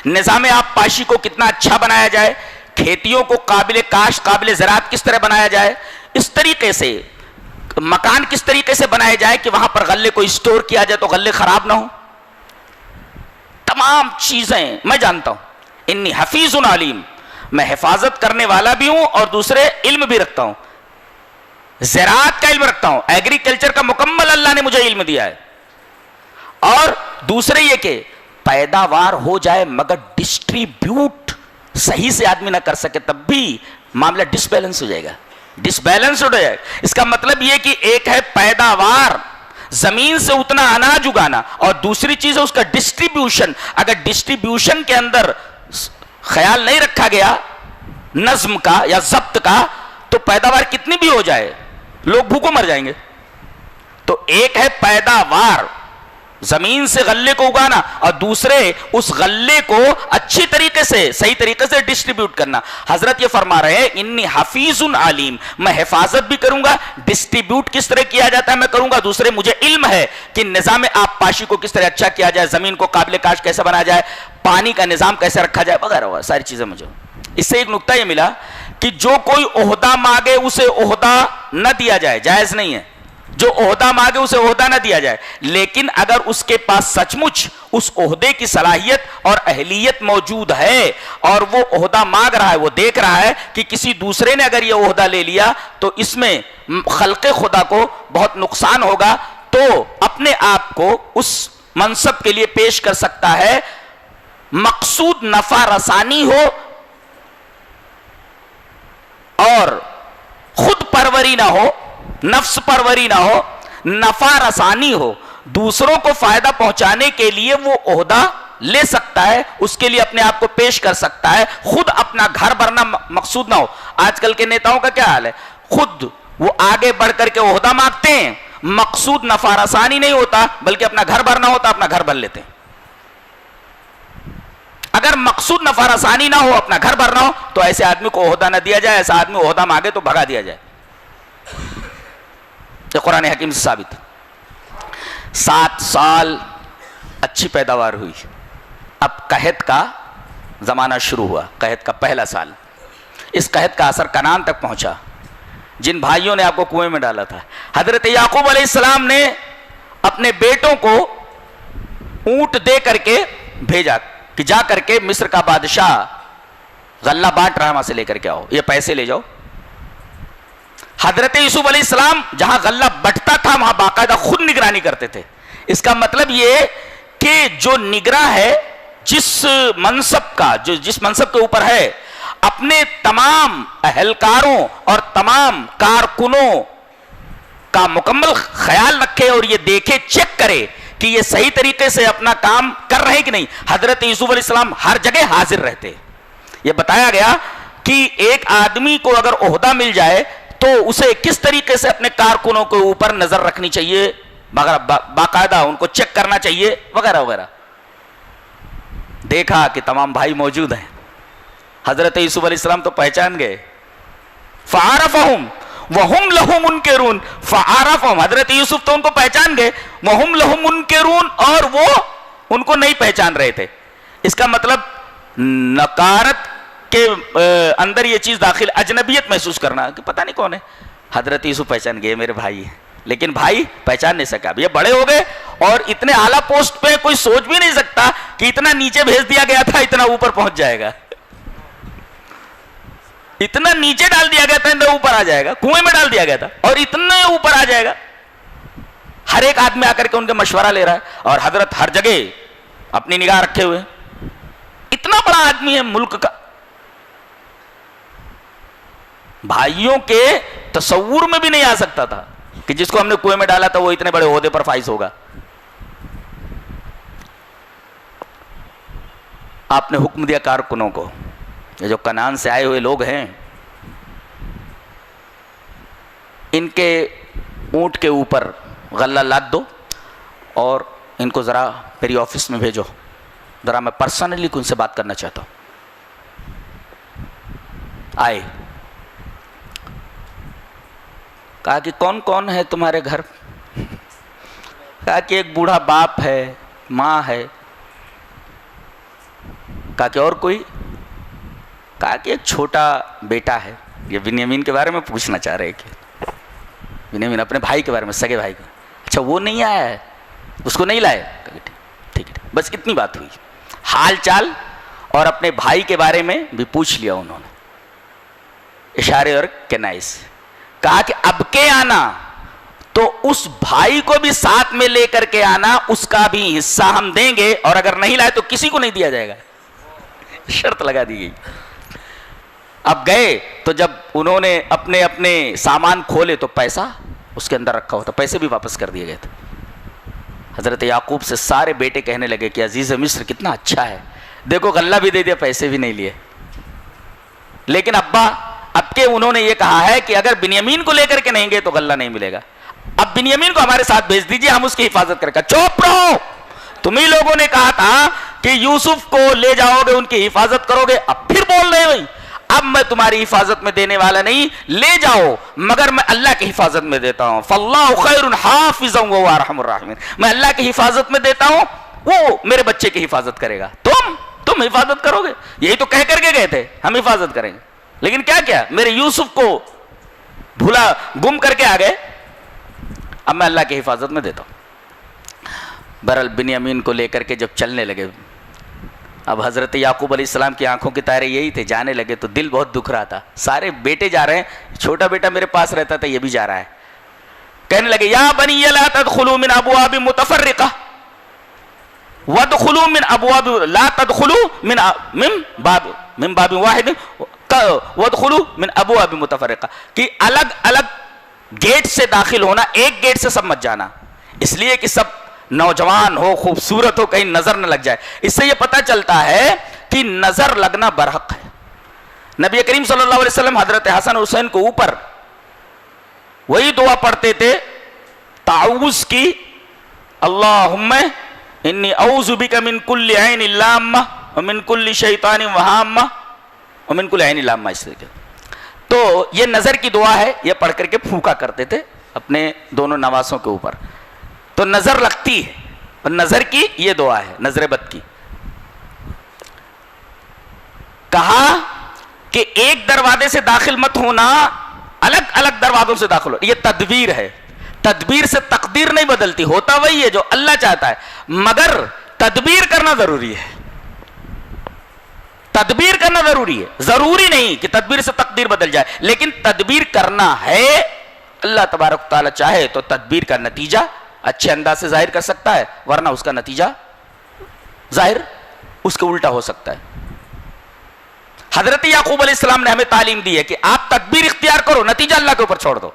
نظام آب پاشی کو کتنا اچھا بنایا جائے, کھیتیوں کو قابل کاشت قابل زراعت کس طرح بنایا جائے, اس طریقے سے مکان کس طریقے سے بنائے جائے کہ وہاں پر غلے کو اسٹور کیا جائے تو غلے خراب نہ ہوں. تمام چیزیں میں جانتا ہوں. انی حفیظ علیم, میں حفاظت کرنے والا بھی ہوں اور دوسرے علم بھی رکھتا ہوں, زراعت کا علم رکھتا ہوں, ایگریکلچر کا مکمل اللہ نے مجھے علم دیا ہے. اور دوسرے یہ کہ پیداوار ہو جائے مگر ڈسٹریبیوٹ صحیح سے آدمی نہ کر سکے تب بھی معاملہ ڈس بیلنس ہو جائے گا, ڈس بیلنس ہو جائے گا. اس کا مطلب یہ کہ ایک ہے پیداوار, زمین سے اتنا اناج اگانا, اور دوسری چیز ہے اس کا ڈسٹریبیوشن. اگر ڈسٹریبیوشن کے اندر خیال نہیں رکھا گیا نظم کا یا ضبط کا تو پیداوار کتنی بھی ہو جائے لوگ بھوکوں مر جائیں گے. تو ایک ہے پیداوار, زمین سے غلے کو اگانا, اور دوسرے اس غلے کو اچھی طریقے سے صحیح طریقے سے ڈسٹریبیوٹ کرنا. حضرت یہ فرما رہے ہیں انی حفیظ علیم, میں حفاظت بھی کروں گا, ڈسٹریبیوٹ کس طرح کیا جاتا ہے میں کروں گا, دوسرے مجھے علم ہے کہ نظام آب پاشی کو کس طرح اچھا کیا جائے, زمین کو قابل کاشت کیسے بنایا جائے, پانی کا نظام کیسے رکھا جائے وغیرہ وغیرہ ساری چیزیں مجھے. اس سے ایک نکتہ یہ ملا کہ جو کوئی عہدہ مانگے اسے عہدہ نہ دیا جائے, جائز نہیں ہے. جو عہدہ مانگے اسے عہدہ نہ دیا جائے, لیکن اگر اس کے پاس سچ مچ اس عہدے کی صلاحیت اور اہلیت موجود ہے اور وہ عہدہ مانگ رہا ہے, وہ دیکھ رہا ہے کہ کسی دوسرے نے اگر یہ عہدہ لے لیا تو اس میں خلق خدا کو بہت نقصان ہوگا, تو اپنے آپ کو اس منصب کے لیے پیش کر سکتا ہے. مقصود نفع رسانی ہو اور خود پروری نہ ہو, نفس پروری نہ ہو, نفع رسانی ہو, دوسروں کو فائدہ پہنچانے کے لیے وہ عہدہ لے سکتا ہے, اس کے لیے اپنے آپ کو پیش کر سکتا ہے. خود اپنا گھر بھرنا مقصود نہ ہو. آج کل کے نیتاؤں کا کیا حال ہے, خود وہ آگے بڑھ کر کے عہدہ مانگتے ہیں, مقصود نفع رسانی نہیں ہوتا بلکہ اپنا گھر بھرنا ہوتا, اپنا گھر بھر لیتے ہیں. اگر مقصود نفع رسانی نہ ہو, اپنا گھر بھرنا ہو, تو ایسے آدمی کو عہدہ نہ دیا جائے. ایسا آدمی عہدہ مانگے تو بھگا دیا جائے. یہ قرآن حکیم سے ثابت. 7 سال اچھی پیداوار ہوئی, اب قحط کا زمانہ شروع ہوا, قحط کا پہلا سال. اس قحط کا اثر کنعان تک پہنچا، جن بھائیوں نے آپ کو کنویں میں ڈالا تھا۔ حضرت یعقوب علیہ السلام نے اپنے بیٹوں کو اونٹ دے کر کے بھیجا کہ جا کر کے مصر کا بادشاہ غلہ بانٹ رہا ہے، وہاں سے لے کر کے آؤ، یہ پیسے لے جاؤ۔ حضرت یوسف علیہ السلام جہاں غلہ بٹتا تھا وہاں باقاعدہ خود نگرانی کرتے تھے۔ اس کا مطلب یہ کہ جو نگراں ہے جس منصب کے اوپر ہے، اپنے تمام اہلکاروں اور تمام کارکنوں کا مکمل خیال رکھے اور یہ دیکھے، چیک کرے کہ یہ صحیح طریقے سے اپنا کام کر رہے کہ نہیں۔ حضرت یوسف علیہ السلام ہر جگہ حاضر رہتے۔ یہ بتایا گیا کہ ایک آدمی کو اگر عہدہ مل جائے تو اسے کس طریقے سے اپنے کارکنوں کے اوپر نظر رکھنی چاہیے، باقاعدہ ان کو چیک کرنا چاہیے وغیرہ وغیرہ۔ دیکھا کہ تمام بھائی موجود ہیں، حضرت یوسف علیہ السلام تو پہچان گئے۔ فعرفہم وہم لہ منکرون، فعرفہم، حضرت یوسف تو ان کو پہچان گئے، وہم لہ منکرون، اور وہ ان کو نہیں پہچان رہے تھے۔ اس کا مطلب نکارت کے اندر یہ چیز داخل، اجنبیت محسوس کرنا کہ پتہ نہیں کون ہے۔ حضرت یوسف پہچان گئے میرے بھائی ہیں، لیکن بھائی پہچان نہیں سکا۔ اب یہ بڑے ہو گئے اور اتنے اعلیٰ پوسٹ پہ کوئی سوچ بھی نہیں سکتا کہ اتنا نیچے بھیج دیا گیا تھا اتنا اوپر پہنچ جائے گا، اتنا نیچے ڈال دیا گیا تھا اتنا اوپر آ جائے گا، کنویں میں ڈال دیا گیا تھا اور اتنا اوپر آ جائے گا۔ ہر ایک آدمی آ کر کے ان کے مشورہ لے رہا ہے اور حضرت ہر جگہ اپنی نگاہ رکھے ہوئے، اتنا بڑا آدمی ہے ملک کا۔ بھائیوں کے تصور میں بھی نہیں آ سکتا تھا کہ جس کو ہم نے کنویں میں ڈالا تھا وہ اتنے بڑے عہدے پر فائز ہوگا۔ آپ نے حکم دیا کارکنوں کو، یہ جو کنعان سے آئے ہوئے لوگ ہیں ان کے اونٹ کے اوپر غلہ لاد دو اور ان کو ذرا میری آفس میں بھیجو، ذرا میں پرسنلی ان سے بات کرنا چاہتا ہوں۔ آئے، کہا کہ کون کون ہے تمہارے گھر؟ کہا کہ ایک بوڑھا باپ ہے، ماں ہے۔ کہا کہ اور کوئی؟ کہا کہ ایک چھوٹا بیٹا ہے۔ یہ بنیامین کے بارے میں پوچھنا چاہ رہے کہ بنیامین اپنے بھائی کے بارے میں، سگے بھائی کے، اچھا وہ نہیں آیا ہے، اس کو نہیں لائے؟ ٹھیک ہے، بس اتنی بات ہوئی، حال چال اور اپنے بھائی کے بارے میں بھی پوچھ لیا انہوں نے، اشارے اور کنائز۔ کہا کہ اب کے آنا تو اس بھائی کو بھی ساتھ میں لے کر کے آنا، اس کا بھی حصہ ہم دیں گے، اور اگر نہیں لائے تو کسی کو نہیں دیا جائے گا، شرط لگا دی گئی۔ اب گئے تو جب انہوں نے اپنے اپنے سامان کھولے تو پیسہ اس کے اندر رکھا ہوا تھا، پیسے بھی واپس کر دیے گئے تھے۔ حضرت یعقوب سے سارے بیٹے کہنے لگے کہ عزیز مصر کتنا اچھا ہے، دیکھو غلہ بھی دے دیا، پیسے بھی نہیں لیے، لیکن ابا اب کے انہوں نے یہ کہا ہے کہ اگر بنیامین کو لے کر کے نہیں گئے تو غلہ نہیں ملے گا، اب بنیامین کو ہمارے ساتھ بھیج دیجئے، ہم اس کی حفاظت کریں گے۔ چوپ رہو، تمہیں لوگوں نے کہا تھا کہ یوسف کو لے جاؤ گے، ان کی حفاظت کرو گے، اب پھر بول رہے ہیں اب میں تمہاری حفاظت میں دینے والا نہیں، لے جاؤ مگر میں اللہ کی حفاظت میں دیتا ہوں، فاللہ خیر حافظا وهو ارحم الراحمین، میں اللہ کی حفاظت میں دیتا ہوں، وہ میرے بچے کی حفاظت کرے گا، تم حفاظت کرو گے، یہی تو کہہ کر کے گئے تھے ہم حفاظت کریں گے، لیکن کیا میرے یوسف کو بھولا گم کر کے آ گئے، اب میں اللہ کی حفاظت میں دیتا ہوں۔ بہرحال بنیامین کو لے کر کے جب چلنے لگے، اب حضرت یعقوب علیہ السلام کی آنکھوں کے تارے یہی تھے، جانے لگے تو دل بہت دکھ رہا تھا، سارے بیٹے جا رہے ہیں، چھوٹا بیٹا میرے پاس رہتا تھا یہ بھی جا رہا ہے، کہنے لگے یا بنی لا تدخلوا من ابواب متفرقہ وادخلوا من ابواب لا تدخلوا من باب واحد وادخلوا من ابواب متفرقہ، کہ الگ الگ گیٹ سے داخل ہونا، ایک گیٹ سے سب مت جانا، اس لیے کہ سب نوجوان ہو، خوبصورت ہو، کہیں نظر نہ لگ جائے۔ اس سے یہ پتہ چلتا ہے کہ نظر لگنا برحق ہے۔ نبی کریم صلی اللہ علیہ وسلم حضرت حسن حسین کو اوپر وہی دعا پڑھتے تھے تعوذ کی، اللہم انی اعوذ بک من کل عین لامہ ومن کل شیطان وہامہ ومن کل عین لامہ، اس طرح کے۔ تو یہ نظر کی دعا ہے، یہ پڑھ کر کے پھونکا کرتے تھے اپنے دونوں نواسوں کے اوپر، تو نظر لگتی ہے، اور نظر کی یہ دعا ہے، نظر بد کی۔ کہا کہ ایک دروازے سے داخل مت ہونا، الگ الگ دروازوں سے داخل ہو. یہ تدبیر ہے. تدبیر سے تقدیر نہیں بدلتی، ہوتا وہی ہے جو اللہ چاہتا ہے، مگر تدبیر کرنا ضروری ہے. تدبیر کرنا ضروری ہے. ضروری نہیں کہ تدبیر سے تقدیر بدل جائے، لیکن تدبیر کرنا ہے. اللہ تبارک تعالیٰ چاہے تو تدبیر کا نتیجہ اچھے انداز سے ظاہر کر سکتا ہے، ورنہ اس کا نتیجہ ظاہر اس کے الٹا ہو سکتا ہے. حضرت یعقوب علیہ السلام نے ہمیں تعلیم دی ہے کہ آپ تدبیر اختیار کرو، نتیجہ اللہ کے اوپر چھوڑ دو.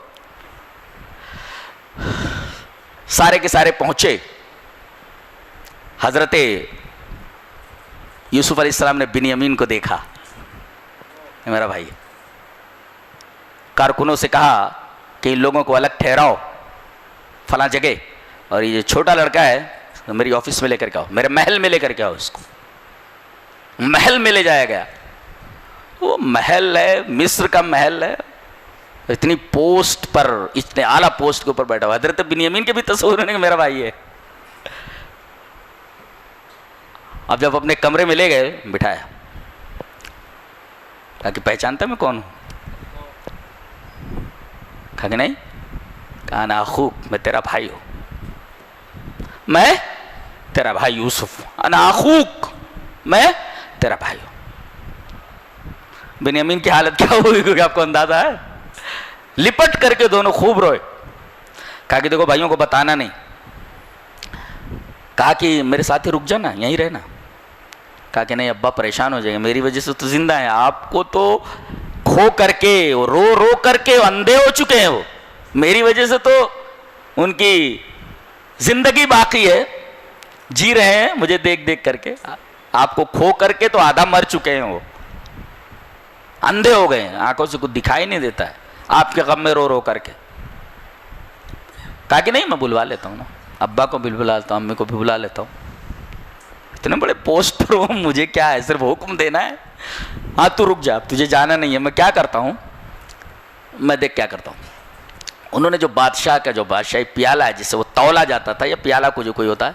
سارے کے سارے پہنچے. حضرت یوسف علیہ السلام نے بنیامین کو دیکھا، میرا بھائی. کارکنوں سے کہا کہ ان لوگوں کو الگ ٹھہراؤ فلاں جگہ، اور یہ چھوٹا لڑکا ہے میری آفس میں لے کر کے آؤ، میرے محل میں لے کر کے آؤ. اس کو محل میں لے جایا گیا. وہ محل ہے، مصر کا محل ہے، اتنی پوسٹ پر، اتنے اعلیٰ پوسٹ کے اوپر بیٹھا ہوا. حضرت بنیامین کے بھی تصور ہونے کہ میرا بھائی ہے. اب جب اپنے کمرے میں لے گئے، بٹھایا، کہا کہ پہچانتا میں کون ہوں؟ کہا کہ نہیں. کہا انا اخوک، میں تیرا بھائی ہوں، میں تیرا بھائی یوسف ہوں. انا اخوک، میں تیرا بھائی ہوں. بنیامین کی حالت کیا ہوئی کیونکہ آپ کو اندازہ ہے. لپٹ کر کے دونوں خوب روئے. کہا کہ دیکھو بھائیوں کو بتانا نہیں. کہا کہ میرے ساتھ ہی رک جانا، یہیں رہنا. کہا کہ نہیں ابا پریشان ہو جائیں گے، میری وجہ سے تو زندہ ہیں، آپ کو تو کھو کر کے رو رو کر کے اندھے ہو چکے ہیں، وہ میری وجہ سے تو ان کی زندگی باقی ہے، جی رہے ہیں مجھے دیکھ دیکھ کر کے. آپ کو کھو کر کے تو آدھا مر چکے ہیں، وہ اندھے ہو گئے ہیں، آنکھوں سے کچھ دکھائی نہیں دیتا ہے آپ کے غم میں رو رو کر کے. کہا کہ نہیں میں بلوا لیتا ہوں نا، ابا کو بھی بلا لیتا ہوں، امی کو بھی بلا لیتا ہوں، اتنے بڑے پوسٹ پر ہو، مجھے کیا ہے، صرف حکم دینا ہے. ہاں تو رک جا، تجھے جانا نہیں ہے. میں کیا کرتا ہوں، میں دیکھ کیا کرتا ہوں. انہوں نے جو بادشاہ کا جو بادشاہی پیالہ ہے جس سے وہ تولا جاتا تھا، یا پیالہ کو جو کوئی ہوتا ہے،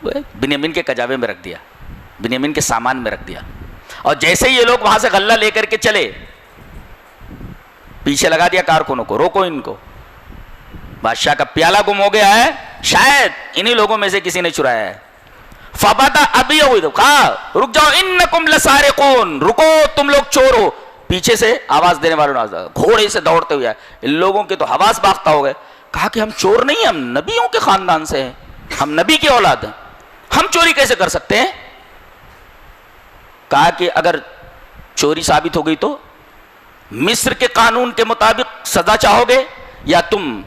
وہ بنیامین کے کجاوے میں رکھ دیا، بنیامین کے سامان میں رکھ دیا. اور جیسے ہی یہ لوگ وہاں سے غلہ لے کر کے چلے، پیچھے لگا دیا کارکنوں کو، روکو ان کو، بادشاہ کا پیالہ گم ہو گیا ہے، شاید انہی لوگوں میں سے کسی نے چرایا ہے. فبدا ابھی ہوئی تو کہا رک جاؤ، انکم لسارقون، رکو تم لوگ چور ہو. پیچھے سے آواز دینے والوں نے گھوڑے سے دوڑتے ہوئے آئے. ان لوگوں کے تو حواس باختہ ہو گئے. کہا کہ ہم چور نہیں، ہم نبیوں کے خاندان سے ہیں، ہم نبی کی اولاد ہیں، ہم چوری کیسے کر سکتے ہیں؟ کہا کہ اگر چوری ثابت ہو گئی تو مصر کے قانون کے مطابق سزا چاہو گے، یا تم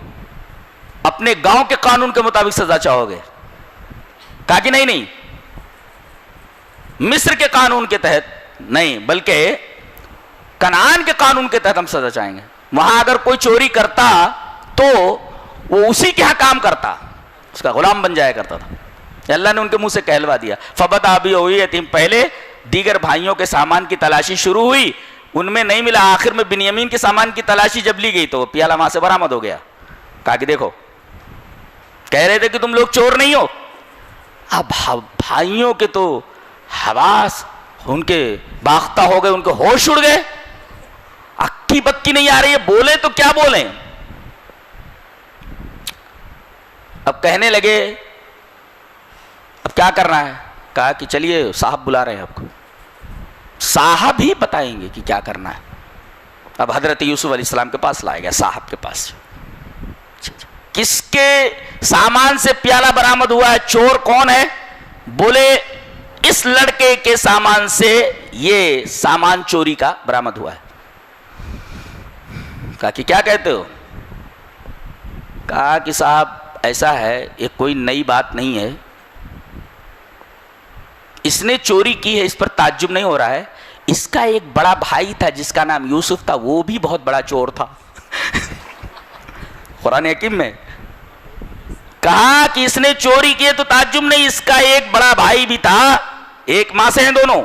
اپنے گاؤں کے قانون کے مطابق سزا چاہو گے؟ کہا کہ نہیں، مصر کے قانون کے تحت نہیں، بلکہ کنعان کے قانون کے تحت ہم سزا چاہیں گے. وہاں اگر کوئی چوری کرتا تو وہ اسی کے ہاں کام کرتا، اس کا غلام بن جایا کرتا تھا. اللہ نے ان کے منہ سے کہلوا دیا. فبدا ابھی ہوئی یتیم، پہلے دیگر بھائیوں کے سامان کی تلاشی شروع ہوئی، ان میں نہیں ملا. آخر میں بنیامین کے سامان کی تلاشی جب لی گئی تو پیالہ وہاں سے برآمد ہو گیا. کہا کہ دیکھو کہہ رہے تھے کہ تم لوگ چور نہیں ہو. اب بھائیوں کے تو حواس ان کے باختہ ہو گئے، ان کے ہوش اڑ گئے، اکی بکی نہیں آ رہی ہے، بولے تو کیا بولیں. اب کہنے لگے اب کیا کرنا ہے. کہا کہ چلیے صاحب بلا رہے ہیں آپ کو، صاحب ہی بتائیں گے کہ کیا کرنا ہے. اب حضرت یوسف علیہ السلام کے پاس لایا گیا، صاحب کے پاس. کس کے سامان سے پیالہ برآمد ہوا ہے، چور کون ہے؟ بولے اس لڑکے کے سامان سے یہ سامان چوری کا برآمد ہوا ہے. کہا کہ کیا کہتے ہو؟ کہا کہ صاحب ایسا ہے، یہ کوئی نئی بات نہیں ہے، اس نے چوری کی ہے، اس پر تعجب نہیں ہو رہا ہے. اس کا ایک بڑا بھائی تھا جس کا نام یوسف تھا، وہ بھی بہت بڑا چور تھا. قرآن حکیم میں کہا کہ اس نے چوری کی ہے تو تعجب نہیں، اس کا ایک بڑا بھائی بھی تھا، ایک ماں سے ہیں دونوں،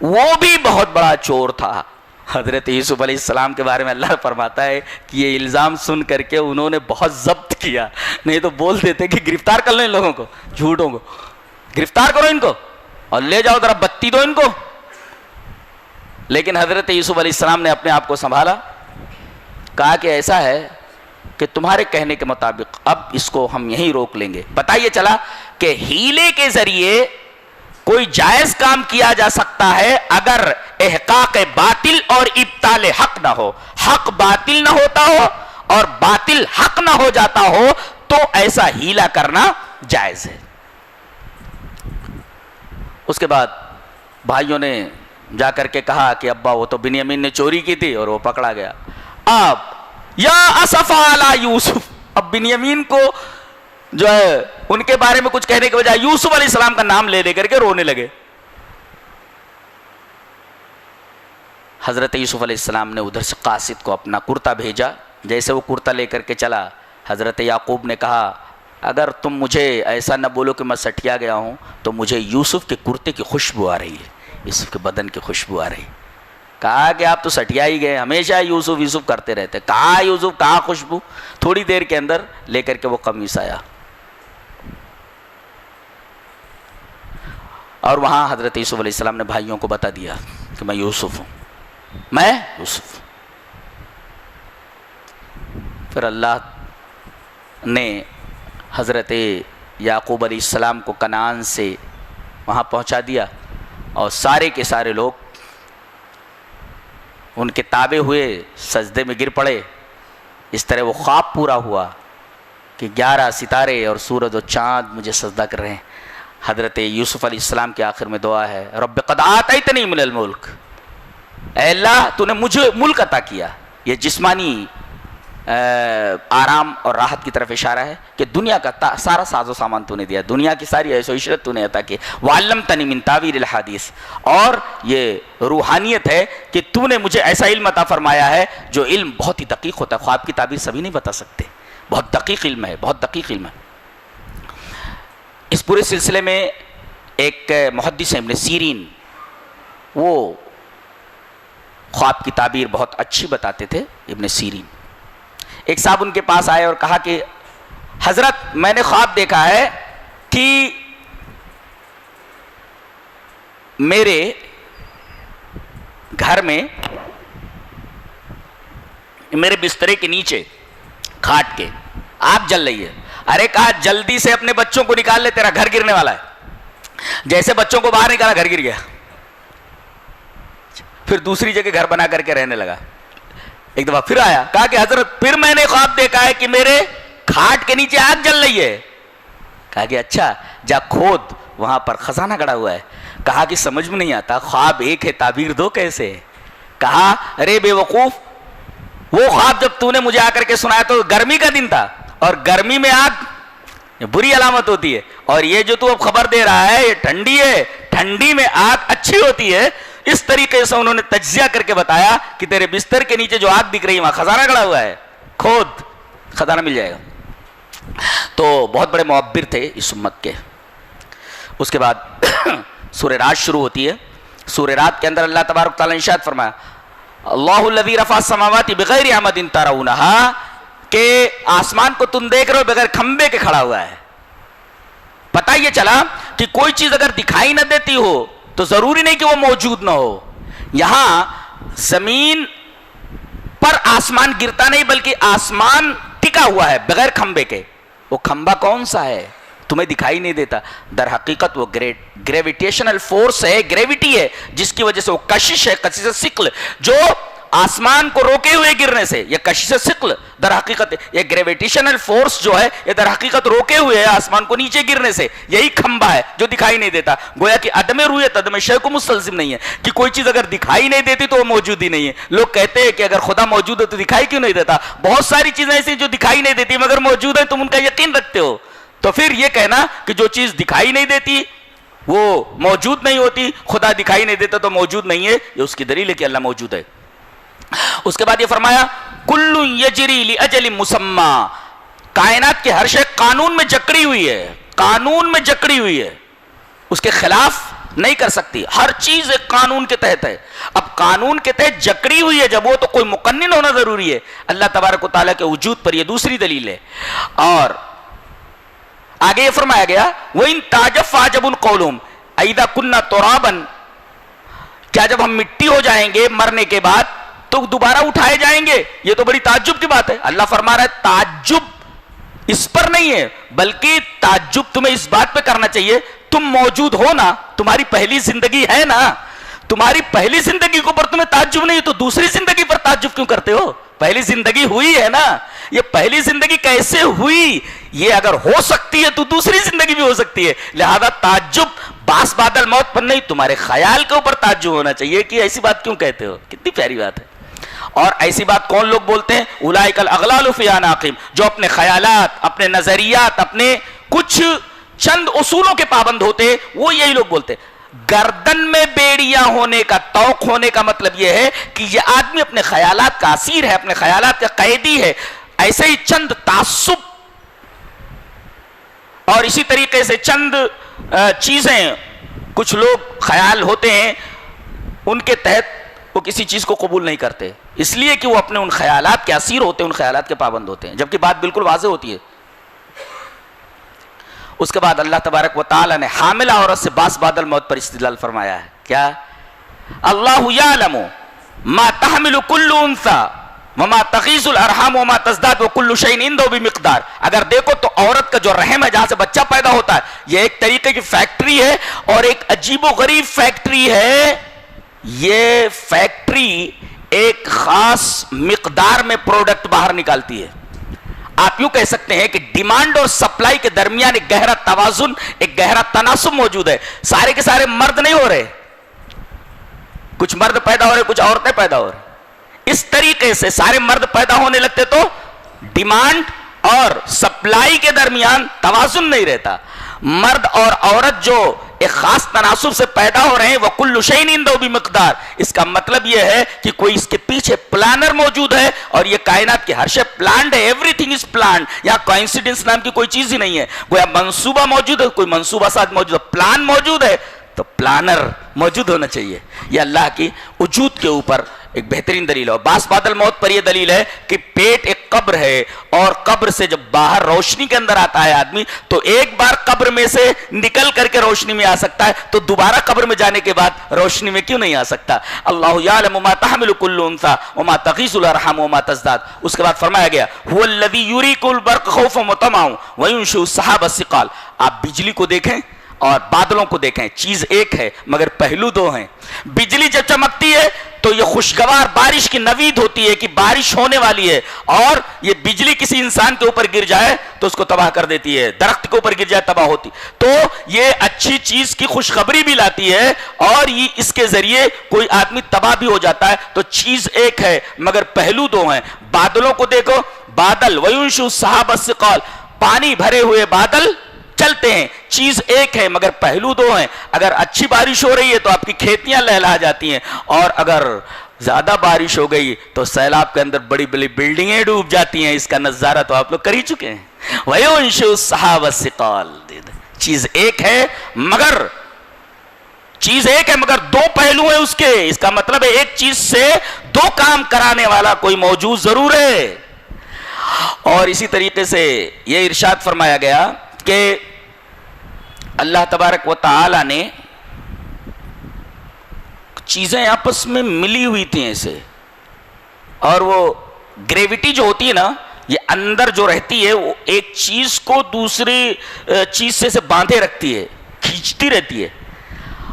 وہ بھی بہت بڑا چور تھا. حضرت یوسف علیہ السلام کے بارے میں اللہ فرماتا ہے کہ یہ الزام سن کر کے انہوں نے بہت ضبط کیا، نہیں تو بول دیتے کہ گرفتار کر لو ان لوگوں کو، جھوٹوں کو گرفتار کرو ان کو اور لے جاؤ ذرا بتی دو ان کو. لیکن حضرت یوسف علیہ السلام نے اپنے آپ کو سنبھالا، کہا کہ ایسا ہے کہ تمہارے کہنے کے مطابق اب اس کو ہم یہیں روک لیں گے۔ پتہ یہ چلا کہ ہیلے کے ذریعے کوئی جائز کام کیا جا سکتا ہے اگر احقاق باطل اور ابطال حق نہ ہو، حق باطل نہ ہوتا ہو اور باطل حق نہ ہو جاتا ہو تو ایسا ہیلا کرنا جائز ہے۔ اس کے بعد بھائیوں نے جا کر کے کہا کہ ابا وہ تو بنیامین نے چوری کی تھی اور وہ پکڑا گیا، اب یا اسف علی یوسف، اب بنیامین کو جو ہے ان کے بارے میں کچھ کہنے کے بجائے یوسف علیہ السلام کا نام لے کر کے رونے لگے۔ حضرت یوسف علیہ السلام نے ادھر سے قاصد کو اپنا کرتا بھیجا، جیسے وہ کرتا لے کر کے چلا، حضرت یعقوب نے کہا اگر تم مجھے ایسا نہ بولو کہ میں سٹیا گیا ہوں تو مجھے یوسف کے کرتے کی خوشبو آ رہی ہے، یوسف کے بدن کی خوشبو آ رہی۔ کہا کہ آپ تو سٹیا ہی گئے، ہمیشہ یوسف یوسف کرتے رہتے۔ کہاں یوسف، کہاں خوشبو؟ تھوڑی دیر کے اندر لے کر کے وہ قمیص آیا اور وہاں حضرت یوسف علیہ السلام نے بھائیوں کو بتا دیا کہ میں یوسف ہوں، میں یوسف۔ پھر اللہ نے حضرت یعقوب علیہ السلام کو کنعان سے وہاں پہنچا دیا اور سارے کے سارے لوگ ان کے تابع ہوئے، سجدے میں گر پڑے۔ اس طرح وہ خواب پورا ہوا کہ 11 ستارے اور سورج اور چاند مجھے سجدہ کر رہے ہیں۔ حضرت یوسف علیہ السلام کے آخر میں دعا ہے رب قد آتیتنی من الملک، اے اللہ تو نے مجھے ملک عطا کیا۔ یہ جسمانی آرام اور راحت کی طرف اشارہ ہے کہ دنیا کا سارا ساز و سامان تو نے دیا، دنیا کی ساری عیش و عشرت تو نے عطا کی، وعلمتنی من تاویل الحدیث، اور یہ روحانیت ہے کہ تو نے مجھے ایسا علم عطا فرمایا ہے جو علم بہت ہی دقیق ہوتا ہے، خواب کی تعبیر سبھی نہیں بتا سکتے، بہت دقیق علم ہے، بہت دقیق علم ہے۔ اس پورے سلسلے میں ایک محدث ابن سیرین، وہ خواب کی تعبیر بہت اچھی بتاتے تھے ابن سیرین۔ ایک صاحب ان کے پاس آئے اور کہا کہ حضرت میں نے خواب دیکھا ہے کہ میرے گھر میں میرے بسترے کے نیچے کھاٹ کے آگ جل رہی ہے۔ ارے کہا جلدی سے اپنے بچوں کو نکال لے، تیرا گھر گرنے والا ہے۔ جیسے بچوں کو باہر نکالا گھر گر گیا، پھر دوسری جگہ گھر بنا کر کے رہنے لگا۔ ایک دفعہ پھر آیا، کہا کہ حضرت پھر میں نے خواب دیکھا ہے کہ میرے کھاٹ کے نیچے آگ جل رہی ہے۔ کہا کہ اچھا جا کھود، وہاں پر خزانہ گڑا ہوا ہے۔ کہا کہ سمجھ میں نہیں آتا، خواب ایک ہے تعبیر دو کیسے ہے؟ کہا ارے بے وقوف، وہ خواب جب تو نے مجھے آ کر کے سنایا تو گرمی کا دن تھا، اور گرمی میں آگ بری علامت ہوتی ہے، اور یہ جو تو اب خبر دے رہا ہے یہ ٹھنڈی ہے، ٹھنڈی میں آگ اچھی ہوتی ہے۔ اس طریقے سے انہوں نے تجزیہ کر کے بتایا کہ تیرے بستر کے نیچے جو آگ دکھ رہی ہے وہاں خزانہ گڑا ہوا ہے، کھود خزانہ مل جائے گا۔ تو بہت بڑے معبر تھے اس امت کے۔ اس کے بعد سورہ رات شروع ہوتی ہے۔ سورہ رات کے اندر اللہ تبارک تعالیٰ نے ارشاد فرمایا اللہ الذی رفع السماوات بغیر عمد ترونہا، کہ آسمان کو تم دیکھ رہے ہو بغیر کھمبے کے کھڑا ہوا ہے۔ پتہ یہ چلا کہ کوئی چیز اگر دکھائی نہ دیتی ہو تو ضروری نہیں کہ وہ موجود نہ ہو۔ یہاں زمین پر آسمان گرتا نہیں بلکہ آسمان ٹکا ہوا ہے بغیر کھمبے کے۔ وہ کھمبا کون سا ہے تمہیں دکھائی نہیں دیتا، در حقیقت وہ گریویٹیشنل فورس ہے، گریویٹی ہے، جس کی وجہ سے وہ کشش ہے، کشش ثقل جو آسمان کو روکے ہوئے گرنے سے، یہ کشش ثقل در حقیقت یہ گریویٹیشنل فورس جو ہے یہ در حقیقت روکے ہوئے ہے آسمان کو نیچے گرنے سے، یہی کھمبا ہے جو دکھائی نہیں دیتا۔ گویا کہ عدم رویت عدم شے کو مستلزم نہیں ہے کہ کوئی چیز اگر دکھائی نہیں دیتی تو وہ موجود ہی نہیں ہے۔ لوگ کہتے ہیں کہ اگر خدا موجود ہے تو دکھائی کیوں نہیں دیتا؟ بہت ساری چیزیں ایسی جو دکھائی نہیں دیتی مگر موجود ہیں، تم ان کا یقین رکھتے ہو۔ تو پھر یہ کہنا کہ جو چیز دکھائی نہیں دیتی وہ موجود نہیں ہوتی، خدا دکھائی نہیں دیتا تو موجود نہیں ہے، یہ اس کی دلیل ہے کہ اللہ موجود ہے۔ اس کے بعد یہ فرمایا کل یجری لاجل مسمی، کائنات کے ہر شے قانون میں جکڑی ہوئی ہے، قانون میں جکڑی ہوئی ہے، اس کے خلاف نہیں کر سکتی، ہر چیز ایک قانون کے تحت ہے۔ اب قانون کے تحت جکڑی ہوئی ہے جب وہ تو کوئی مقنن ہونا ضروری ہے۔ اللہ تبارک و تعالیٰ کے وجود پر یہ دوسری دلیل ہے۔ اور آگے یہ فرمایا گیا وَإِن تَعْجَبْ فَعَجَبٌ قَوْلُهُمْ أَإِذَا كُنَّا تُرَابًا، کیا جب ہم مٹی ہو جائیں گے مرنے کے بعد تو دوبارہ اٹھائے جائیں گے؟ یہ تو بڑی تعجب کی بات ہے. اللہ فرما رہا ہے تعجب اس پر نہیں ہے، بلکہ تعجب تمہیں اس بات پہ کرنا چاہیے تم موجود ہو نا، تمہاری پہلی زندگی ہے نا، تمہاری پہلی زندگی کے اوپر تمہیں تعجب نہیں ہے تو دوسری زندگی پر تعجب کیوں کرتے ہو؟ پہلی زندگی ہوئی ہے نا. یہ پہلی زندگی کیسے ہوئی؟ یہ اگر ہو سکتی ہے تو دوسری زندگی بھی ہو سکتی ہے. لہذا تعجب باس بادل موت پر نہیں، تمہارے خیال کے اوپر تعجب ہونا چاہیے کہ ایسی بات کیوں کہتے ہو. کتنی پیاری بات ہے. اور ایسی بات کون لوگ بولتے ہیں؟ اولئک الاغلال فی اعناقہم، جو اپنے خیالات، اپنے نظریات، اپنے کچھ چند اصولوں کے پابند ہوتے ہیں، وہ یہی لوگ بولتے ہیں. گردن میں بیڑیاں ہونے کا، توق ہونے کا مطلب یہ ہے کہ یہ آدمی اپنے خیالات کا اسیر ہے، اپنے خیالات کا قیدی ہے. ایسے ہی چند تعصب اور اسی طریقے سے چند چیزیں کچھ لوگ خیال ہوتے ہیں، ان کے تحت وہ کسی چیز کو قبول نہیں کرتے، اس لیے کہ وہ اپنے ان خیالات کے اسیر ہوتے ہیں، ان خیالات کے پابند ہوتے ہیں، جبکہ بات بالکل واضح ہوتی ہے. اس کے بعد اللہ تبارک و تعالی نے حاملہ عورت سے باس بادل موت پر استدلال فرمایا ہے. کیا؟ اللہ یعلم ما تحمل کل انثی وما تغیض الارحام وما تزداد وکل شیء عنده بمقدار. اگر دیکھو تو عورت کا جو رحم ہے جہاں سے بچہ پیدا ہوتا ہے، یہ ایک طریقے کی فیکٹری ہے، اور ایک عجیب و غریب فیکٹری ہے. یہ فیکٹری ایک خاص مقدار میں پروڈکٹ باہر نکالتی ہے. آپ یوں کہہ سکتے ہیں کہ ڈیمانڈ اور سپلائی کے درمیان ایک گہرا توازن، ایک گہرا تناسب موجود ہے. سارے کے سارے مرد نہیں ہو رہے، کچھ مرد پیدا ہو رہے، کچھ عورتیں پیدا ہو رہے. اس طریقے سے سارے مرد پیدا ہونے لگتے تو ڈیمانڈ اور سپلائی کے درمیان توازن نہیں رہتا. مرد اور عورت جو ایک خاص تناسب سے پیدا ہو رہے ہیں، وَكُلُّ شَيْءٍ عِندَهُ بِمِقْدَارٍ، اس کا مطلب یہ ہے کہ کوئی اس کے پیچھے پلانر موجود ہے، اور یہ کائنات کی ہر شے پلانڈ ہے. Every thing is planned. یہاں کوئنسیڈنس نام کی کوئی چیز ہی نہیں ہے. گویا منصوبہ موجود ہے، کوئی منصوبہ ساتھ موجود ہے، پلان موجود ہے تو پلانر موجود ہونا چاہیے. یہ اللہ کی وجود کے اوپر ایک بہترین دلیل ہے. اور باس بادل موت پر یہ دلیل ہے کہ پیٹ ایک قبر ہے، اور قبر سے جب باہر روشنی کے اندر آتا ہے آدمی تو ایک بار قبر میں سے نکل کر کے روشنی میں آ سکتا ہے، تو دوبارہ قبر میں جانے کے بعد روشنی میں کیوں نہیں آ سکتا؟ اللہ یعلم ما تحمل کل انثی وما تغیض الارحام وما تزداد. اس کے بعد فرمایا گیا هو الذی یریک البرق خوفا وطمعا وینشئ السحاب الثقال. آپ بجلی کو دیکھیں اور بادلوں کو دیکھیں، چیز ایک ہے مگر پہلو دو ہیں. بجلی جب چمکتی ہے تو یہ خوشگوار بارش کی نوید ہوتی ہے کہ بارش ہونے والی ہے، اور یہ بجلی کسی انسان کے اوپر گر جائے تو اس کو تباہ کر دیتی ہے، درخت کے اوپر گر جائے تباہ ہوتی. تو یہ اچھی چیز کی خوشخبری بھی لاتی ہے، اور یہ اس کے ذریعے کوئی آدمی تباہ بھی ہو جاتا ہے. تو چیز ایک ہے مگر پہلو دو ہیں. بادلوں کو دیکھو، بادل وَيُنشِئُ السَّحَابَ الثِّقَالَ، پانی بھرے ہوئے بادل چلتے ہیں، چیز ایک ہے مگر پہلو دو ہیں. اگر اچھی بارش ہو رہی ہے تو آپ کی کھیتیاں لہلہا جاتی ہیں، اور اگر زیادہ بارش ہو گئی تو سیلاب کے اندر بڑی بڑی بلڈنگیں ڈوب جاتی ہیں. اس کا نظارہ تو آپ لوگ کر ہی چکے ہیں. وَيُنشِئُ السَّحَابَ الثِّقَالَ، چیز ایک ہے مگر دو پہلو ہیں اس کے. اس کا مطلب ہے ایک چیز سے دو کام کرانے والا کوئی موجود ضرور ہے. اور اسی طریقے سے یہ ارشاد فرمایا گیا کہ اللہ تبارک و تعالی نے چیزیں آپس میں ملی ہوئی تھیں ایسے، اور وہ گریوٹی جو ہوتی ہے نا، یہ اندر جو رہتی ہے وہ ایک چیز کو دوسری چیز سے باندھے رکھتی ہے، کھینچتی رہتی ہے.